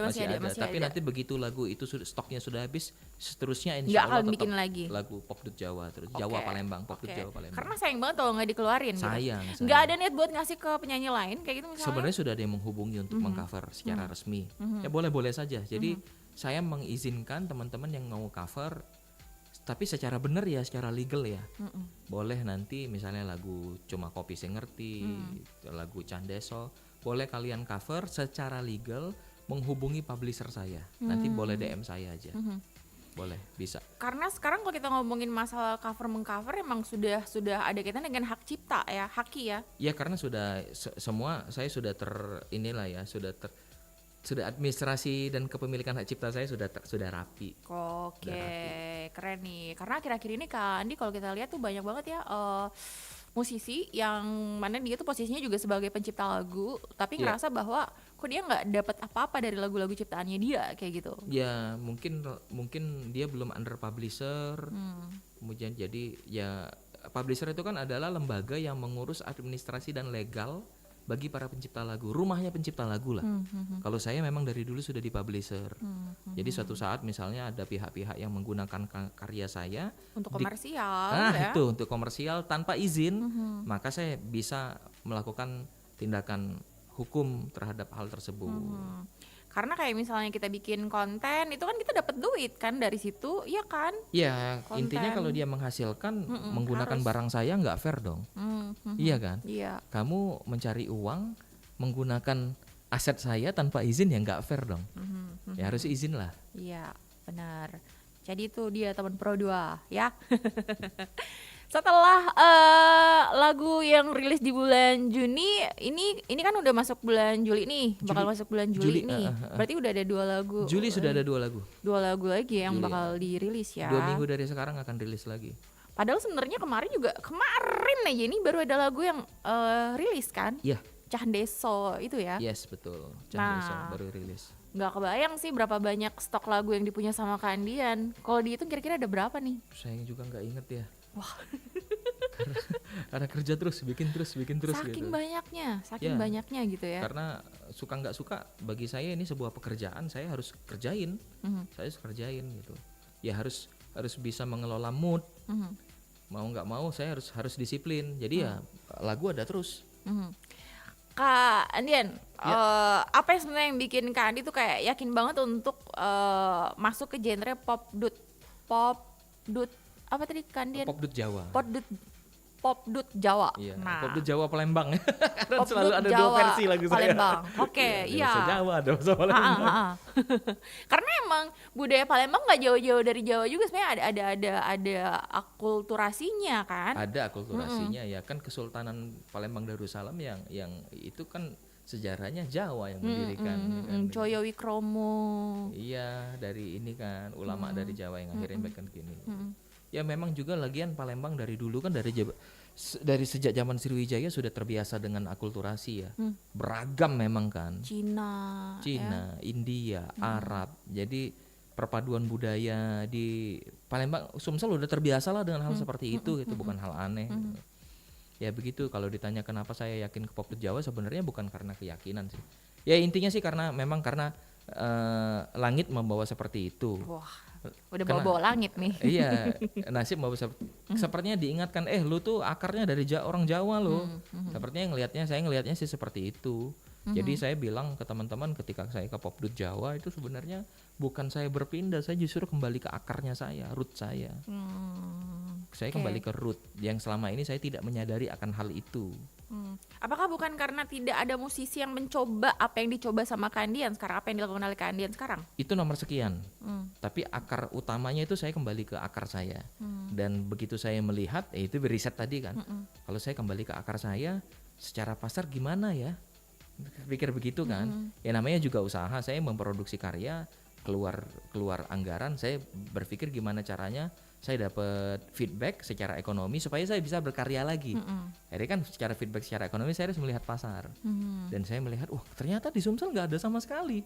S5: Tapi nanti begitu lagu itu stoknya sudah habis, seterusnya
S4: Nggak
S5: insya
S4: akan
S5: Allah tetap
S4: bikin lagi.
S5: lagu pop dut Jawa terus.
S4: Oke.
S5: Jawa Palembang, pop dut
S4: Oke.
S5: Jawa Palembang.
S4: Karena sayang banget kalau nggak dikeluarin.
S5: Sayang.
S4: Gitu. Nggak ada niat buat ngasih ke penyanyi lain kayak gitu misalnya.
S5: Sebenarnya sudah ada yang menghubungi untuk mengcover secara resmi. Ya boleh-boleh saja. Jadi saya mengizinkan teman-teman yang mau cover, tapi secara benar ya, secara legal ya. Boleh nanti misalnya lagu Cuma Kopi Sing Ngerti, lagu Candeso, boleh kalian cover secara legal, menghubungi publisher saya. Nanti boleh DM saya aja. Boleh, bisa.
S4: Karena sekarang kalau kita ngomongin masalah cover mengcover emang sudah ada kaitan dengan hak cipta ya, haki ya.
S5: Ya karena sudah semua saya sudah inilah ya, sudah administrasi dan kepemilikan hak cipta saya sudah rapi.
S4: Oke, keren nih. Karena akhir-akhir ini Kak Andi kalau kita lihat tuh banyak banget ya musisi yang mana dia tuh posisinya juga sebagai pencipta lagu, tapi
S5: Iya.
S4: ngerasa bahwa kok dia nggak dapat apa-apa dari lagu-lagu ciptaannya dia kayak gitu.
S5: Ya mungkin dia belum under publisher. Kemudian jadi ya publisher itu kan adalah lembaga yang mengurus administrasi dan legal bagi para pencipta lagu, rumahnya pencipta lagu lah. Kalau saya memang dari dulu sudah di publisher. Jadi suatu saat misalnya ada pihak-pihak yang menggunakan karya saya
S4: Untuk komersial ya.
S5: itu untuk komersial tanpa izin, maka saya bisa melakukan tindakan hukum terhadap hal tersebut.
S4: Karena kayak misalnya kita bikin konten itu kan kita dapat duit kan dari situ, iya kan?
S5: Ya,
S4: Konten.
S5: intinya kalau dia menghasilkan menggunakan barang saya nggak fair dong. Iya kan?
S4: Iya.
S5: Kamu mencari uang menggunakan aset saya tanpa izin ya nggak fair dong. Ya harus izin lah.
S4: Iya, benar. Jadi itu dia teman Pro 2 ya. Setelah lagu yang rilis di bulan Juni, ini kan udah masuk bulan Juli nih, bakal masuk bulan Juli nih. Berarti udah ada 2 lagu.
S5: Juli sudah ada 2 lagu.
S4: 2 lagu lagi yang
S5: Juli,
S4: bakal dirilis ya.
S5: 2 minggu dari sekarang akan rilis lagi.
S4: Padahal sebenarnya kemarin aja ini baru ada lagu yang rilis kan?
S5: Iya.
S4: Candeso itu ya.
S5: Yes, betul.
S4: Nah.
S5: Candeso baru rilis.
S4: Nggak kebayang sih berapa banyak stok lagu yang dipunya sama Kandian. Kalau dihitung kira-kira ada berapa nih?
S5: Saya juga nggak inget ya. Wah. karena kerja terus, bikin terus
S4: Saking
S5: gitu.
S4: banyaknya,
S5: Ya.
S4: banyaknya gitu ya.
S5: Karena suka nggak suka, bagi saya ini sebuah pekerjaan, saya harus kerjain. Saya harus kerjain gitu. Ya harus bisa mengelola mood. Mau nggak mau saya harus disiplin. Jadi ya lagu ada terus.
S4: Kak Andian, apa yang sebenarnya yang bikin Kak Andi tuh kayak yakin banget untuk masuk ke genre pop dut apa tadi Kak Andian?
S5: Pop dut Jawa.
S4: Pop dut Jawa.
S5: Iya,
S4: Nah,
S5: pop dut Jawa Palembang. Karena
S4: pop
S5: selalu
S4: dut
S5: ada
S4: Jawa
S5: 2 versi lagu saya.
S4: Palembang. Oke,
S5: Ada
S4: iya.
S5: bahasa Jawa, ada bahasa Palembang.
S4: Karena emang budaya Palembang nggak jauh-jauh dari Jawa juga sebenarnya ada akulturasinya kan.
S5: Ada akulturasinya ya kan, Kesultanan Palembang Darussalam yang itu kan sejarahnya Jawa yang mendirikan. kan.
S4: Coyo Wikromo.
S5: Iya, dari ini kan ulama dari Jawa yang akhirnya bikin gini. Ya memang juga lagian Palembang dari dulu kan dari sejak zaman Sriwijaya sudah terbiasa dengan akulturasi ya. Beragam memang kan.
S4: Cina.
S5: India, Arab. Jadi perpaduan budaya di Palembang, Sumsel udah terbiasa lah dengan hal seperti itu gitu, bukan hal aneh. Gitu. Ya begitu, kalau ditanya kenapa saya yakin ke pop Jawa, sebenarnya bukan karena keyakinan sih. Ya intinya sih karena langit membawa seperti itu.
S4: Wah, udah bawa-bawa langit nih.
S5: Iya, nasib membawa sepertinya diingatkan, lu tuh akarnya dari orang Jawa lo. Sepertinya saya ngelihatnya sih seperti itu. Jadi saya bilang ke teman-teman ketika saya ke Popdut Jawa itu sebenarnya bukan saya berpindah, saya justru kembali ke akarnya saya, root saya. Saya kembali ke root yang selama ini saya tidak menyadari akan hal itu.
S4: Apakah bukan karena tidak ada musisi yang mencoba apa yang dicoba sama Kandian sekarang, apa yang dilakukan oleh Kandian sekarang?
S5: Itu nomor sekian. Tapi akar utamanya itu saya kembali ke akar saya. Dan begitu saya melihat, itu beriset tadi kan. Kalau saya kembali ke akar saya, secara pasar gimana ya? Pikir begitu kan. Ya namanya juga usaha, saya memproduksi karya, keluar anggaran, saya berpikir gimana caranya saya dapat feedback secara ekonomi supaya saya bisa berkarya lagi. Jadi kan secara feedback secara ekonomi saya harus melihat pasar. Dan saya melihat, ternyata di Sumsel nggak ada sama sekali.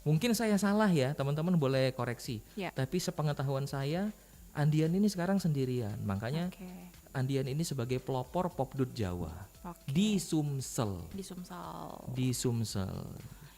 S5: Mungkin saya salah ya, teman-teman boleh koreksi.
S4: Ya.
S5: Tapi sepengetahuan saya, Andian ini sekarang sendirian. Makanya Andian ini sebagai pelopor popdut Jawa di Sumsel. Di Sumsel.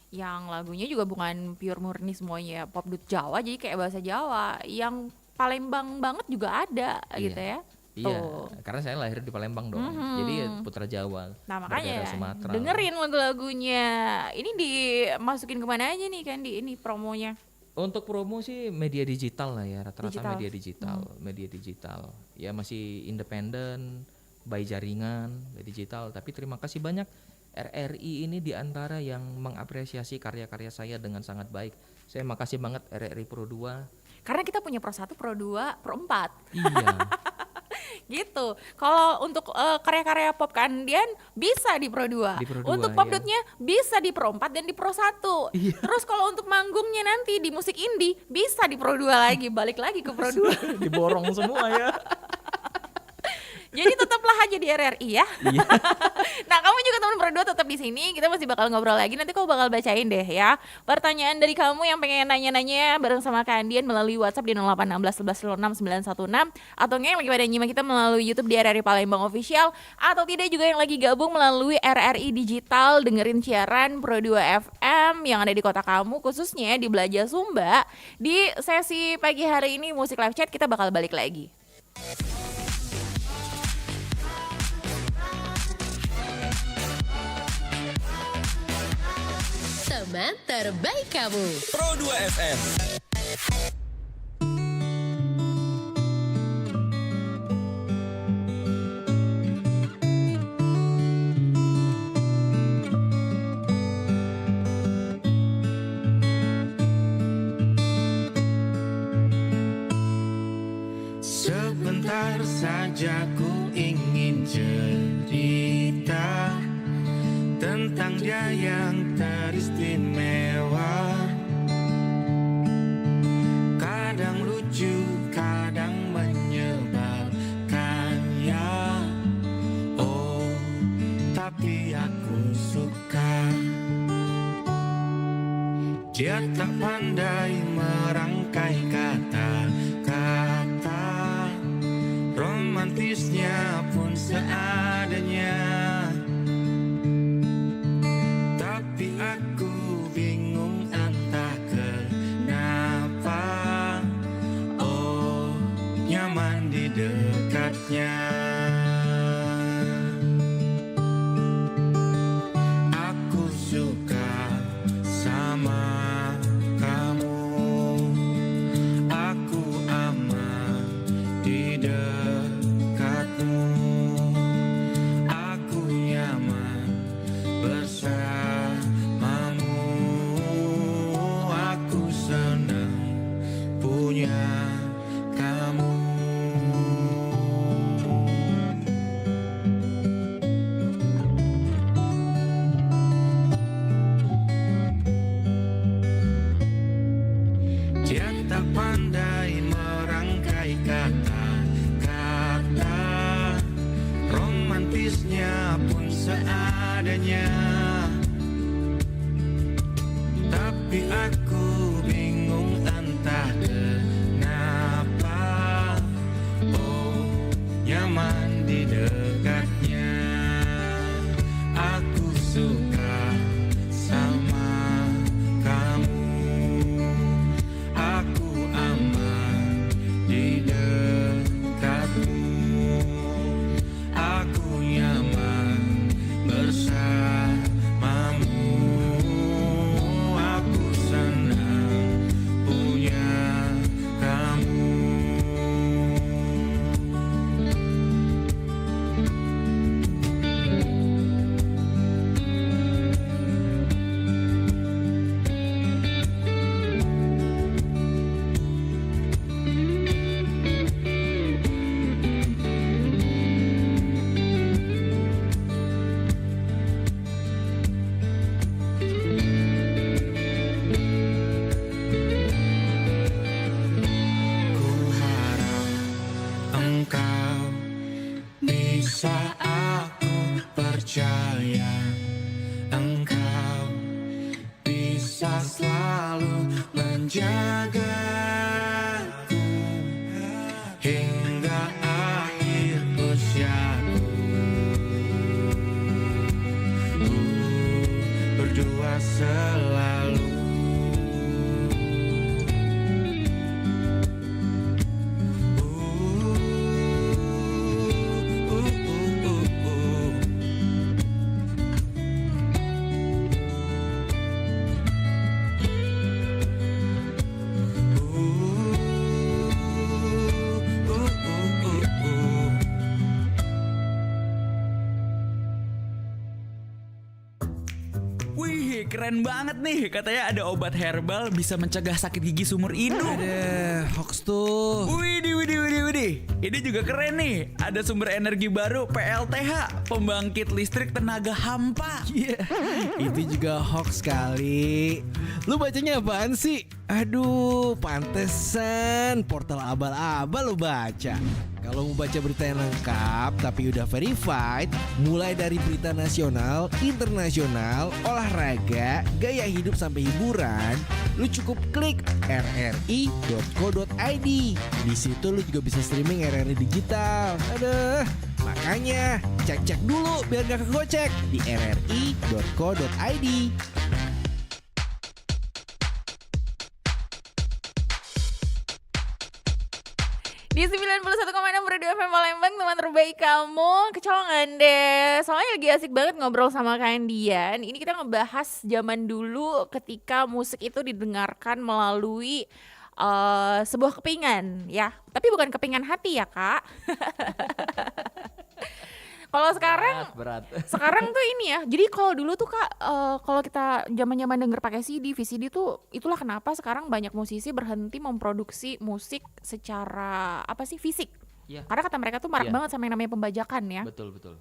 S4: Yang lagunya juga bukan pure murni semuanya popdut Jawa, jadi kayak bahasa Jawa. Yang Palembang banget juga ada gitu ya.
S5: Iya, karena saya lahir di Palembang dong. Jadi ya putra Jawa.
S4: Nah makanya
S5: berdarah Sumatera.
S4: dengerin lagu-lagunya. Ini dimasukin kemana aja nih kan ini promonya?
S5: Untuk promo sih media digital lah ya, rata-rata
S4: Digital.
S5: media digital. Ya masih independen, by jaringan, by digital. Tapi terima kasih banyak RRI ini di antara yang mengapresiasi karya-karya saya dengan sangat baik. Saya makasih banget RRI Pro 2.
S4: Karena kita punya Pro 1, Pro 2, Pro 4.
S5: Iya.
S4: Gitu. Kalau untuk karya-karya pop Kandian bisa di Pro 2.
S5: Di Pro 2,
S4: Untuk
S5: ya.
S4: popdutnya bisa di Pro 4 dan di Pro 1.
S5: Iya.
S4: Terus kalau untuk manggungnya nanti di musik indie bisa di Pro 2 lagi, balik lagi ke Pro 2.
S5: Diborong semua ya.
S4: Jadi tetaplah aja di RRI ya.
S5: Iya.
S4: Nah, kamu juga teman Pro 2 tetap di sini. Kita masih bakal ngobrol lagi. Nanti aku bakal bacain deh ya pertanyaan dari kamu yang pengen nanya-nanya bareng sama Kandian melalui WhatsApp di 0816 11 06 916 atau enggak yang lagi pada nyimak kita melalui YouTube di RRI Palembang Official atau tidak juga yang lagi gabung melalui RRI Digital dengerin siaran Pro 2 FM yang ada di kota kamu khususnya di Belaja Sumba. Di sesi pagi hari ini musik live chat kita bakal balik lagi.
S7: Teman terbaik kamu.
S6: Pro 2 FM.
S8: Sebentar saja ku ingin cerita tentang dia yang teristimewa. Kadang lucu, kadang menyebalkan ya. Oh, tapi aku suka. Dia tak pandai merangkai kata-kata, romantisnya pun seadanya. Tapi aku bingung entah kenapa. Oh, nyaman di dekatnya. Aku suka sama kamu. Aku aman di dekatmu. Aku nyaman bersamamu. Aku senang punya kamu. Dia tak pandai merangkai kata-kata, romantisnya pun seadanya. Tapi aku bingung entah kenapa. Oh, nyaman di dekatnya. Aku suka sama kamu. Aku aman di dekatmu. Aku nyaman bersamamu. Aku senang punya kamu. Ku harap engkau bisa aku percaya. Engkau bisa selalu menjagaku hingga akhir usiaku. Berdua selalu.
S9: keren banget nih. Katanya ada obat herbal bisa mencegah sakit gigi seumur hidup.
S3: Ada hoax tuh.
S9: Widih. Ini juga keren nih. Ada sumber energi baru PLTH, pembangkit listrik tenaga hampa.
S3: Iya, itu juga hoax kali. Lu bacanya apaan sih? Aduh, pantesan portal abal-abal lu baca. Kalau mau baca berita yang lengkap tapi udah verified, mulai dari berita nasional, internasional, olahraga, gaya hidup sampai hiburan, lu cukup klik rri.co.id. Di situ lu juga bisa streaming RRI digital. Aduh, makanya cek-cek dulu biar gak kegocek di rri.co.id.
S4: Di 91,6 Radio FM Palembang, teman terbaik kamu. Kecolongan deh. Soalnya lagi asik banget ngobrol sama Dian. Ini kita ngebahas zaman dulu ketika musik itu didengarkan melalui sebuah kepingan ya. Tapi bukan kepingan hati ya, Kak. Kalau sekarang
S5: Berat.
S4: sekarang tuh ini ya. Jadi kalau dulu tuh Kak, kalau kita zaman-zaman denger pakai CD, VCD tuh itulah kenapa sekarang banyak musisi berhenti memproduksi musik secara fisik.
S5: Iya.
S4: Karena kata mereka tuh marah
S5: Iya.
S4: banget sama yang namanya pembajakan ya.
S5: Betul.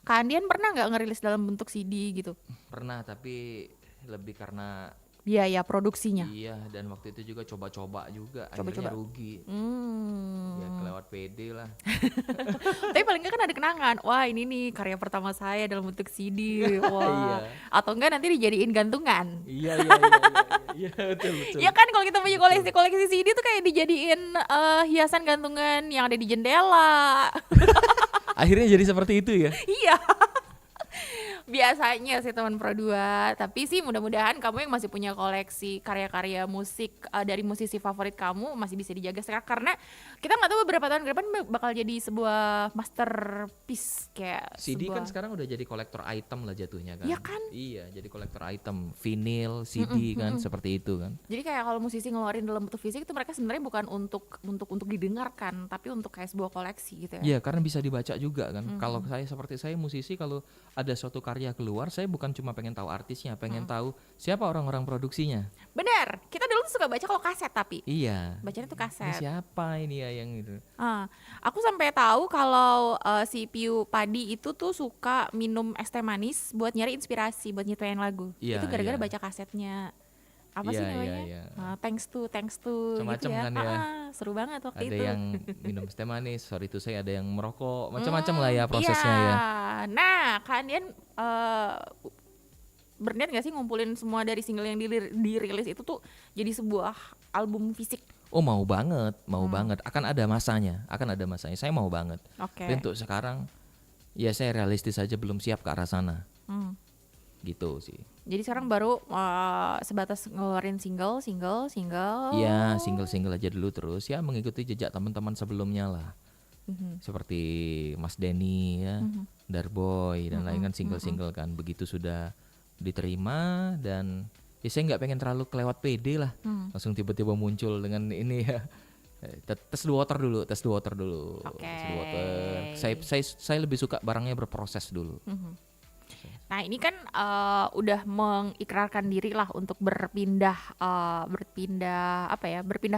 S4: Kak Andian pernah nggak ngerilis dalam bentuk CD gitu?
S5: Pernah, tapi lebih karena
S4: Biaya produksinya.
S5: iya, dan waktu itu juga coba-coba juga,
S4: Coba-coba.
S5: akhirnya rugi.
S4: Hmm.
S5: Ya kelewat PD lah.
S4: Tapi paling nggak kan ada kenangan. Wah ini nih karya pertama saya dalam bentuk CD. Wah.
S5: Iya.
S4: Atau enggak nanti dijadiin gantungan.
S5: Iya, betul.
S4: Ya kan kalau kita punya koleksi CD tuh kayak dijadiin hiasan gantungan yang ada di jendela.
S5: Akhirnya jadi seperti itu ya.
S4: Iya. Biasanya sih teman Pro 2. Tapi sih mudah-mudahan kamu yang masih punya koleksi karya-karya musik dari musisi favorit kamu masih bisa dijaga sekarang. Karena kita nggak tahu beberapa tahun ke depan bakal jadi sebuah masterpiece kayak
S5: CD
S4: sebuah...
S5: kan sekarang udah jadi kolektor item lah jatuhnya kan.
S4: Iya kan?
S5: Iya, jadi kolektor item, vinyl, CD kan seperti itu kan.
S4: Jadi kayak kalau musisi ngeluarin dalam bentuk fisik itu mereka sebenarnya bukan untuk didengarkan, tapi untuk kayak sebuah koleksi gitu ya.
S5: Iya, karena bisa dibaca juga kan. Kalau seperti saya musisi, kalau ada suatu karya keluar, saya bukan cuma pengen tahu artisnya, pengen tahu siapa orang-orang produksinya.
S4: Bener, kita dulu tuh suka baca kalau kaset tapi
S5: Iya.
S4: bacanya tuh
S5: Ini
S4: kaset.
S5: siapa ini ya yang itu?
S4: Aku sampai tahu kalau si Piu Padi itu tuh suka minum es teh manis buat nyari inspirasi buat nyiptain lagu.
S5: Iya,
S4: Itu gara-gara
S5: iya.
S4: baca kasetnya. Apa sih
S5: Iya,
S4: namanya?
S5: iya.
S4: Thanks to gitu
S5: Macam-macam
S4: ya.
S5: kan ya.
S4: Seru banget waktu
S5: Ada
S4: itu.
S5: yang minum es teh manis, sorry itu saya ada yang merokok, macam-macam lah ya prosesnya
S4: iya.
S5: ya.
S4: Nah, kalian berniat gak sih ngumpulin semua dari single yang dirilis itu tuh jadi sebuah album fisik?
S5: Oh mau banget. Akan ada masanya. Saya mau banget.
S4: Oke.
S5: Tapi untuk sekarang, ya saya realistis aja belum siap ke arah sana. Gitu sih.
S4: Jadi sekarang baru sebatas ngeluarin single.
S5: Iya, single-single aja dulu terus ya mengikuti jejak teman-teman sebelumnya lah. Seperti Mas Denny ya, Darboy dan lain kan single-single kan. Begitu sudah diterima dan ya saya nggak pengen terlalu kelewat PD lah. Langsung tiba-tiba muncul dengan ini ya. Tes the water dulu.
S4: Oke.
S5: Tes the water. Saya lebih suka barangnya berproses dulu.
S4: Nah ini kan udah mengikrarkan diri lah untuk berpindah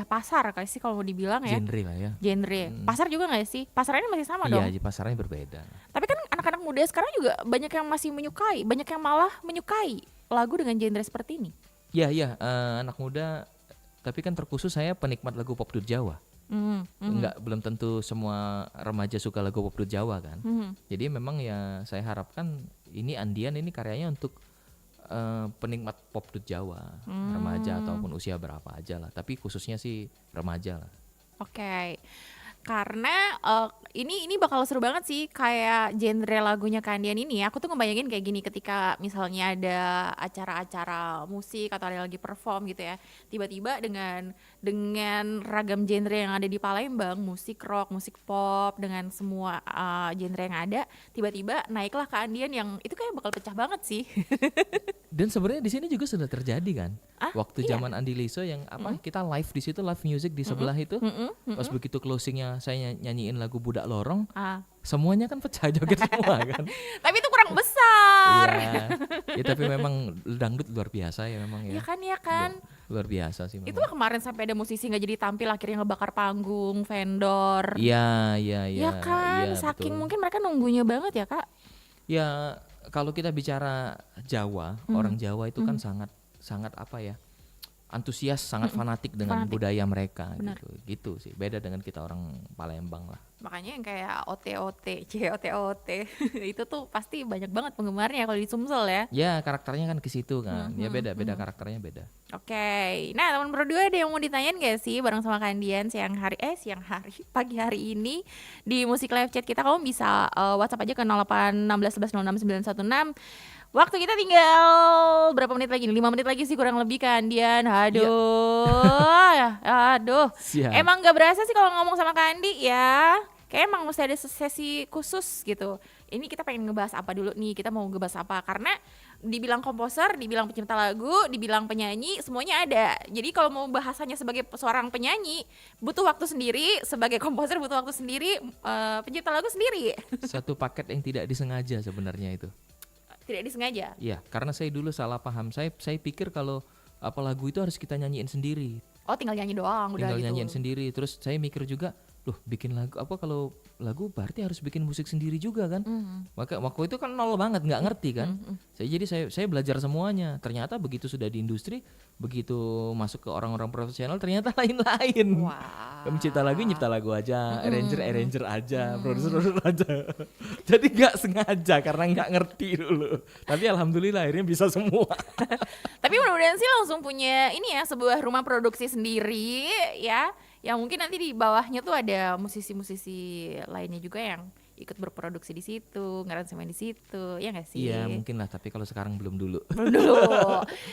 S4: pasar kali sih kalau mau dibilang ya.
S5: Genre lah ya.
S4: Genre. Pasar juga nggak sih? Pasarnya masih sama dong.
S5: Iya, pasarnya berbeda.
S4: Tapi kan anak-anak muda sekarang juga banyak yang masih menyukai, banyak yang malah menyukai lagu dengan genre seperti ini.
S5: Iya, anak muda. Tapi kan terkhusus saya penikmat lagu pop dut Jawa. Belum tentu semua remaja suka lagu pop dut Jawa kan. Jadi memang ya saya harapkan ini Andian ini karyanya untuk penikmat pop dut Jawa, remaja ataupun usia berapa aja lah. Tapi khususnya sih remaja lah.
S4: Oke. Karena ini bakal seru banget sih kayak genre lagunya Kandian ini ya. Aku tuh ngebayangin kayak gini ketika misalnya ada acara-acara musik atau ada lagi perform gitu ya. Tiba-tiba dengan ragam genre yang ada di Palembang, musik rock, musik pop dengan semua genre yang ada, tiba-tiba naiklah Kandian yang itu kayak bakal pecah banget sih.
S5: Dan sebenarnya di sini juga sudah terjadi kan. Waktu
S4: iya.
S5: zaman Andi Liso yang kita live di situ, live music di sebelah itu. Pas begitu closingnya saya nyanyiin lagu Budak Lorong,
S4: Ah.
S5: semuanya kan pecah joget semua kan.
S4: Tapi itu kurang besar.
S5: Iya. Ya tapi memang dangdut luar biasa ya memang ya.
S4: Ya kan.
S5: Luar biasa sih
S4: Itu
S5: memang.
S4: lah kemarin sampai ada musisi nggak jadi tampil akhirnya ngebakar panggung, vendor.
S5: Iya,
S4: Ya kan,
S5: iya,
S4: saking
S5: betul.
S4: mungkin mereka nunggunya banget ya kak.
S5: Ya kalau kita bicara Jawa, orang Jawa itu kan sangat sangat apa ya? Antusias, sangat fanatik dengan
S4: Fanatik.
S5: budaya mereka
S4: Benar.
S5: gitu. Gitu sih. Beda dengan kita orang Palembang lah.
S4: Makanya yang kayak OT-OT itu tuh pasti banyak banget penggemarnya kalau di Sumsel ya.
S5: Ya karakternya kan ke situ kan. Ya beda karakternya beda.
S4: Oke, nah teman berdua ada yang mau ditanyain gak sih bareng sama Kandian pagi hari ini di Musik Live Chat kita, kamu bisa WhatsApp aja ke 081611060916. Waktu kita tinggal berapa menit lagi nih? 5 menit lagi sih kurang lebih Kandian. Aduh.
S5: Siap.
S4: Emang gak berasa sih kalau ngomong sama Kandi ya. Kayak emang mesti ada sesi khusus gitu. Ini kita pengen ngebahas apa dulu nih? Kita mau ngebahas apa? Karena dibilang komposer, dibilang pencipta lagu, dibilang penyanyi, semuanya ada. Jadi kalau mau bahasanya sebagai seorang penyanyi, butuh waktu sendiri. Sebagai komposer butuh waktu sendiri. Pencipta lagu sendiri.
S5: Satu paket yang tidak disengaja sebenarnya itu.
S4: Tidak disengaja.
S5: Iya, karena saya dulu salah paham. Saya pikir kalau apa lagu itu harus kita nyanyiin sendiri.
S4: Oh tinggal nyanyi doang udah
S5: Tinggal
S4: gitu.
S5: nyanyiin sendiri. Terus saya mikir juga, loh bikin lagu apa, kalau lagu berarti harus bikin musik sendiri juga kan? Maka waktu itu kan nol banget, nggak ngerti kan? Saya belajar semuanya. Ternyata begitu sudah di industri, begitu masuk ke orang-orang profesional, ternyata lain-lain.
S4: Wah.
S5: Pencipta lagu nyipta lagu aja, arranger aja, produser aja. Jadi nggak sengaja karena nggak ngerti dulu. Tapi alhamdulillah akhirnya bisa semua.
S4: Tapi mudah-mudahan sih langsung punya ini ya, sebuah rumah produksi sendiri ya. Yang mungkin nanti di bawahnya tuh ada musisi-musisi lainnya juga yang ikut berproduksi di situ, ngaransemen di situ, ya nggak sih?
S5: Iya mungkin lah, tapi kalau sekarang belum dulu.
S4: Belum dulu.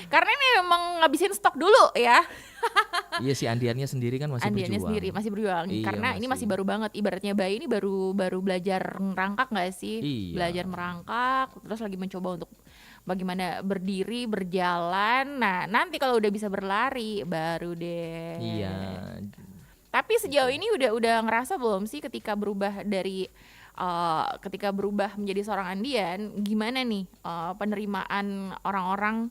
S4: Karena ini memang ngabisin stok dulu ya.
S5: Iya si Andiannya sendiri kan masih
S4: Andiannya
S5: berjuang.
S4: sendiri masih berjuang.
S5: Iya,
S4: Karena ini masih baru banget. Ibaratnya bayi ini baru belajar merangkak nggak sih?
S5: Iya.
S4: Belajar merangkak, terus lagi mencoba untuk bagaimana berdiri, berjalan. Nah nanti kalau udah bisa berlari baru deh.
S5: Iya.
S4: Tapi sejauh ini udah ngerasa belum sih ketika berubah dari ketika berubah menjadi seorang Andian, gimana nih penerimaan orang-orang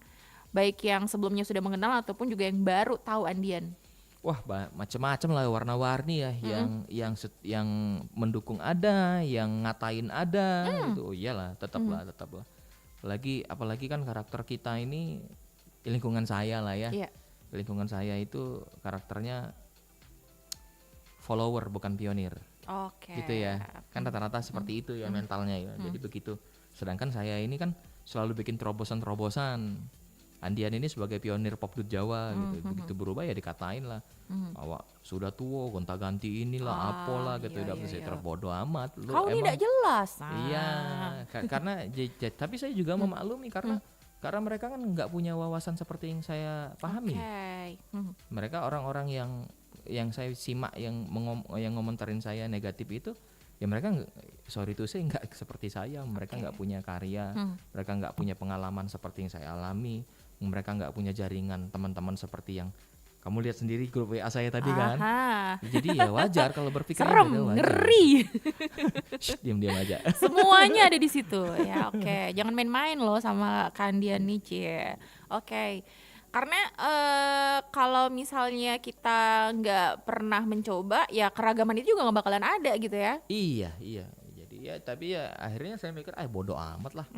S4: baik yang sebelumnya sudah mengenal ataupun juga yang baru tahu Andian?
S5: Wah macam-macam lah, warna-warni ya, yang mendukung ada, yang ngatain ada gitu. Oh iyalah, tetaplah. Apalagi kan karakter kita ini, lingkungan saya lah ya.
S4: Iya.
S5: Lingkungan saya itu karakternya follower bukan pionir.
S4: Oke.
S5: Gitu ya, kan rata-rata seperti itu ya mentalnya ya. Jadi begitu. Sedangkan saya ini kan selalu bikin terobosan-terobosan. Andian ini sebagai pionir pop dut Jawa gitu. Begitu berubah ya dikatain lah, bahwa sudah tua, gonta-ganti inilah, apalah gitu.
S4: iya,
S5: Saya
S4: iya.
S5: terbodoh amat. Lu
S4: Kau
S5: emang
S4: tidak jelas.
S5: iya, karena tapi saya juga memaklumi karena mereka kan nggak punya wawasan seperti yang saya pahami.
S4: Oke.
S5: Mereka orang-orang yang saya simak yang ngomentarin saya negatif itu, ya mereka sorry to say nggak seperti saya. Mereka nggak punya karya, mereka nggak punya pengalaman seperti yang saya alami, mereka nggak punya jaringan teman-teman seperti yang kamu lihat sendiri grup WA saya tadi kan.
S4: Aha.
S5: Jadi ya wajar kalau berpikir
S4: Serem, ngeri.
S5: diam-diam aja.
S4: Semuanya ada di situ. Ya, oke. Jangan main-main loh sama Kandian nih, Cie. Oke. Karena kalau misalnya kita nggak pernah mencoba, ya keragaman itu juga nggak bakalan ada gitu ya.
S5: Iya. Jadi ya tapi ya akhirnya saya mikir, bodoh amat lah.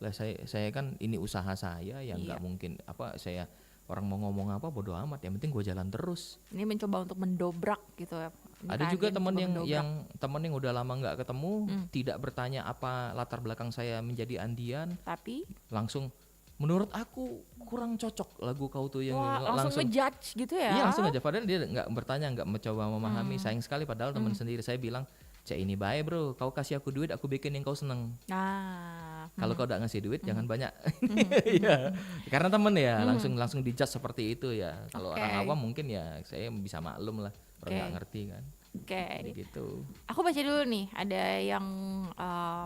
S5: Lah saya kan ini usaha saya yang nggak mungkin saya orang mau ngomong apa bodoh amat. Yang penting gue jalan terus.
S4: Ini mencoba untuk mendobrak gitu ya. Ini
S5: Ada juga
S4: Kandian
S5: teman
S4: mencoba mendobrak.
S5: teman yang udah lama nggak ketemu, tidak bertanya apa latar belakang saya menjadi Andian,
S4: Tapi
S5: langsung menurut aku kurang cocok lagu kau tuh yang
S4: langsung ngejudge gitu ya.
S5: Iya langsung aja, padahal dia nggak bertanya, nggak mencoba memahami. Sayang sekali padahal teman sendiri. Saya bilang, cek ini baik bro, kau kasih aku duit, aku bikin yang kau seneng.
S4: Nah,
S5: Kalau kau udah ngasih duit jangan banyak. Iya. Karena temen ya langsung dijudge seperti itu ya. Kalau orang awam mungkin ya saya bisa maklum lah, orang nggak ngerti kan.
S4: oke.
S5: Jadi gitu.
S4: Aku baca dulu nih, ada yang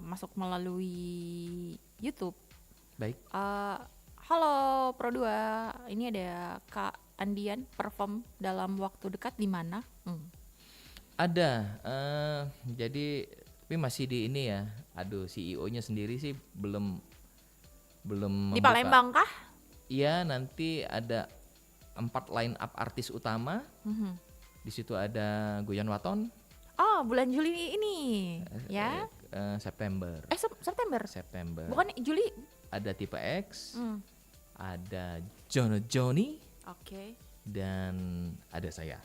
S4: masuk melalui YouTube.
S5: Baik.
S4: Halo Pro 2, ini ada Kak Andian perform dalam waktu dekat di mana?
S5: Ada, jadi tapi masih di ini ya. Aduh, CEO-nya sendiri sih belum
S4: Di
S5: membuka.
S4: Palembang kah?
S5: Iya, nanti ada 4 line up artis utama. Di situ ada Guyon Waton.
S4: Oh, bulan Juli ini ya.
S5: September.
S4: September. Bukan Juli.
S5: Ada Tipe X, ada Johnny,
S4: Oke.
S5: dan ada saya.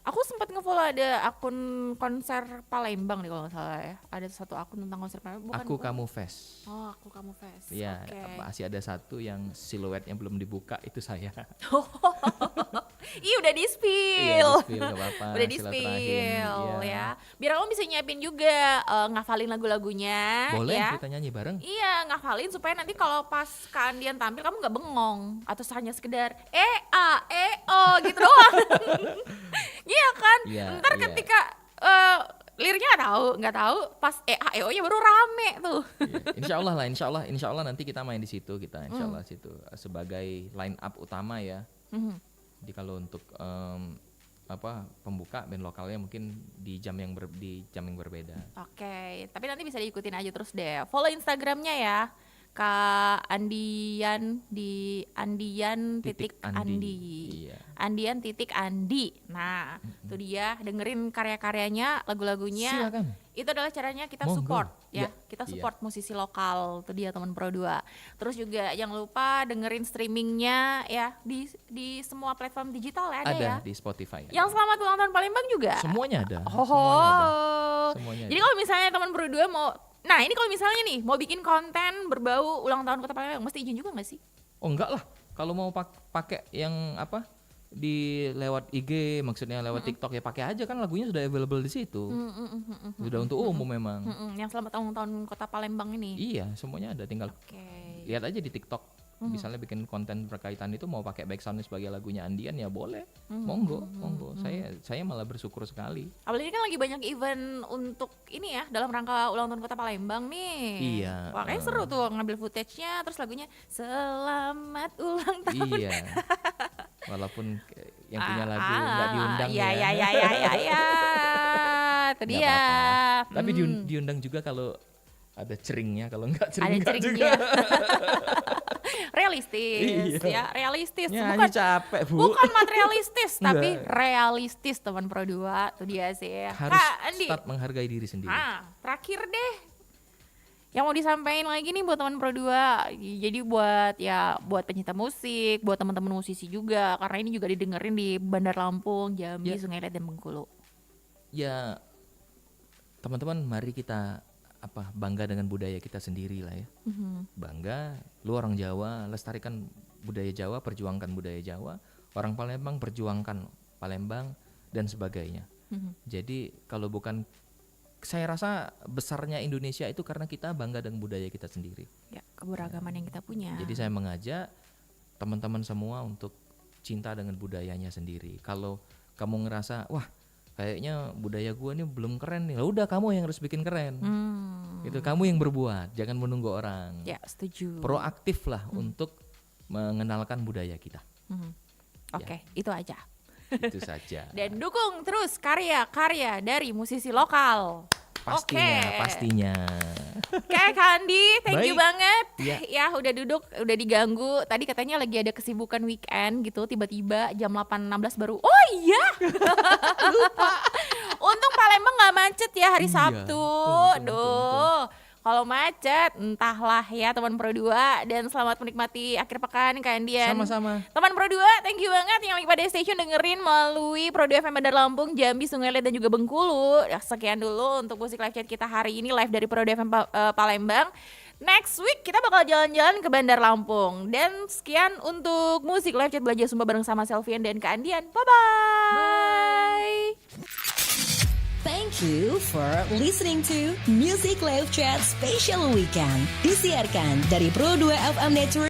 S4: Aku sempat nge-follow ada akun konser Palembang nih kalau nggak salah ya. Ada satu akun tentang konser Palembang.
S5: Aku Kamu Fest.
S4: Oh, Aku Kamu Fest.
S5: Iya,
S4: Oke.
S5: masih ada satu yang siluetnya belum dibuka, itu saya.
S4: Ih, udah di
S5: Iya,
S4: spill.
S5: di-spill, nggak apa-apa,
S4: Udah di
S5: silaturahim,
S4: spill
S5: iya.
S4: ya. Biar kamu bisa nyiapin juga ngafalin lagu-lagunya.
S5: Boleh
S4: ya.
S5: kita nyanyi bareng?
S4: Iya, ngafalin supaya nanti kalau pas Kak Andian tampil kamu nggak bengong atau hanya sekedar gitu doang. Iya kan?
S5: Iya,
S4: Ntar
S5: iya.
S4: ketika liriknya nggak tahu, pas nya baru rame tuh.
S5: Iya. Insya Allah nanti kita main di situ, insya Allah situ sebagai line up utama ya. Jadi kalau untuk pembuka band lokalnya mungkin di jam yang berbeda.
S4: Oke, tapi nanti bisa diikutin aja terus deh. Follow Instagramnya ya, Kak Andian di Andian titik Andi.
S5: Iya.
S4: Andian titik Andi. Nah, itu dia, dengerin karya-karyanya, lagu-lagunya.
S5: Silakan.
S4: Itu adalah caranya kita
S5: Monggo.
S4: support ya.
S5: Iya,
S4: Kita
S5: iya.
S4: support musisi lokal. Itu dia teman Pro 2. Terus juga jangan lupa dengerin streamingnya ya di semua platform digital ya, ada ya.
S5: Di Spotify.
S4: Yang selamat ulang tahun Palembang juga.
S5: Semuanya ada.
S4: Oh.
S5: Semuanya ada. Semuanya
S4: Jadi
S5: ada.
S4: kalau misalnya teman Pro 2 mau, nah ini kalau misalnya nih mau bikin konten berbau ulang tahun Kota Palembang, mesti izin juga nggak sih?
S5: Oh enggak lah, kalau mau pakai yang di lewat IG, maksudnya lewat TikTok ya pakai aja, kan lagunya sudah available di situ. Sudah untuk umum memang.
S4: Yang selamat ulang tahun Kota Palembang ini.
S5: Iya, semuanya ada, tinggal
S4: Oke.
S5: lihat aja di TikTok. Misalnya bikin konten berkaitan itu mau pakai backsound sebagai lagunya Andian ya boleh. Monggo. Saya malah bersyukur sekali.
S4: Apalagi kan lagi banyak event untuk ini ya, dalam rangka ulang tahun Kota Palembang nih.
S5: Iya.
S4: Wah, kayaknya seru tuh ngambil footage-nya, terus lagunya Selamat Ulang Tahun.
S5: Iya. Walaupun yang punya lagu nggak diundang
S4: Iya. Itu
S5: Nggak
S4: dia.
S5: apa-apa. Tapi diundang juga kalau ada ceringnya, kalau nggak cering
S4: Ada
S5: nggak
S4: ceringnya.
S5: juga.
S4: Realistis
S5: Iya.
S4: ya, realistis.
S5: Nyanyi capek, Bu.
S4: Bukan materialistis, tapi
S5: Enggak.
S4: realistis teman Pro 2. Itu dia sih.
S5: Harus
S4: Kak Andi.
S5: start menghargai diri sendiri.
S4: Terakhir deh. Yang mau disampaikan lagi nih buat teman Pro 2. Jadi buat pencinta musik, buat teman-teman musisi juga, karena ini juga didengerin di Bandar Lampung, Jambi,
S5: Ya.
S4: Sungai Liat dan Bengkulu.
S5: Ya, teman-teman, mari kita bangga dengan budaya kita sendiri lah ya. Bangga, lu orang Jawa, lestarikan budaya Jawa, perjuangkan budaya Jawa. Orang Palembang perjuangkan Palembang dan sebagainya. Jadi kalau bukan, saya rasa besarnya Indonesia itu karena kita bangga dengan budaya kita sendiri.
S4: Ya, keberagaman yang kita punya.
S5: Jadi saya mengajak teman-teman semua untuk cinta dengan budayanya sendiri. Kalau kamu ngerasa, wah kayaknya budaya gua nih belum keren nih, udah kamu yang harus bikin keren. Itu kamu yang berbuat, jangan menunggu orang.
S4: Ya, setuju.
S5: Proaktif lah untuk mengenalkan budaya kita.
S4: Oke, itu aja.
S5: Itu saja.
S4: Dan dukung terus karya-karya dari musisi lokal.
S5: Pastinya.
S4: Oke, Kak Andi, thank you
S5: Baik.
S4: banget.
S5: Iya.
S4: Ya, udah duduk, udah diganggu. Tadi katanya lagi ada kesibukan weekend gitu, tiba-tiba jam 8.16 baru. Oh iya. Lupa. Untung Palembang nggak macet ya hari
S5: Iya,
S4: Sabtu. Duh. Kalau macet, entahlah ya teman Pro 2. Dan selamat menikmati akhir pekan Kak Andian.
S5: Sama-sama.
S4: Teman Pro 2, thank you banget yang lagi pada station dengerin melalui Pro 2 FM Bandar Lampung, Jambi, Sungai Liat dan juga Bengkulu. Ya, sekian dulu untuk musik live chat kita hari ini live dari Pro 2 FM Palembang. Next week kita bakal jalan-jalan ke Bandar Lampung. Dan sekian untuk musik live chat belajar Sumba bareng sama Selvian dan Kak Andian. Bye-bye.
S2: Thank you for listening to Music Live Chat Special Weekend. Disiarkan dari Pro 2 FM Network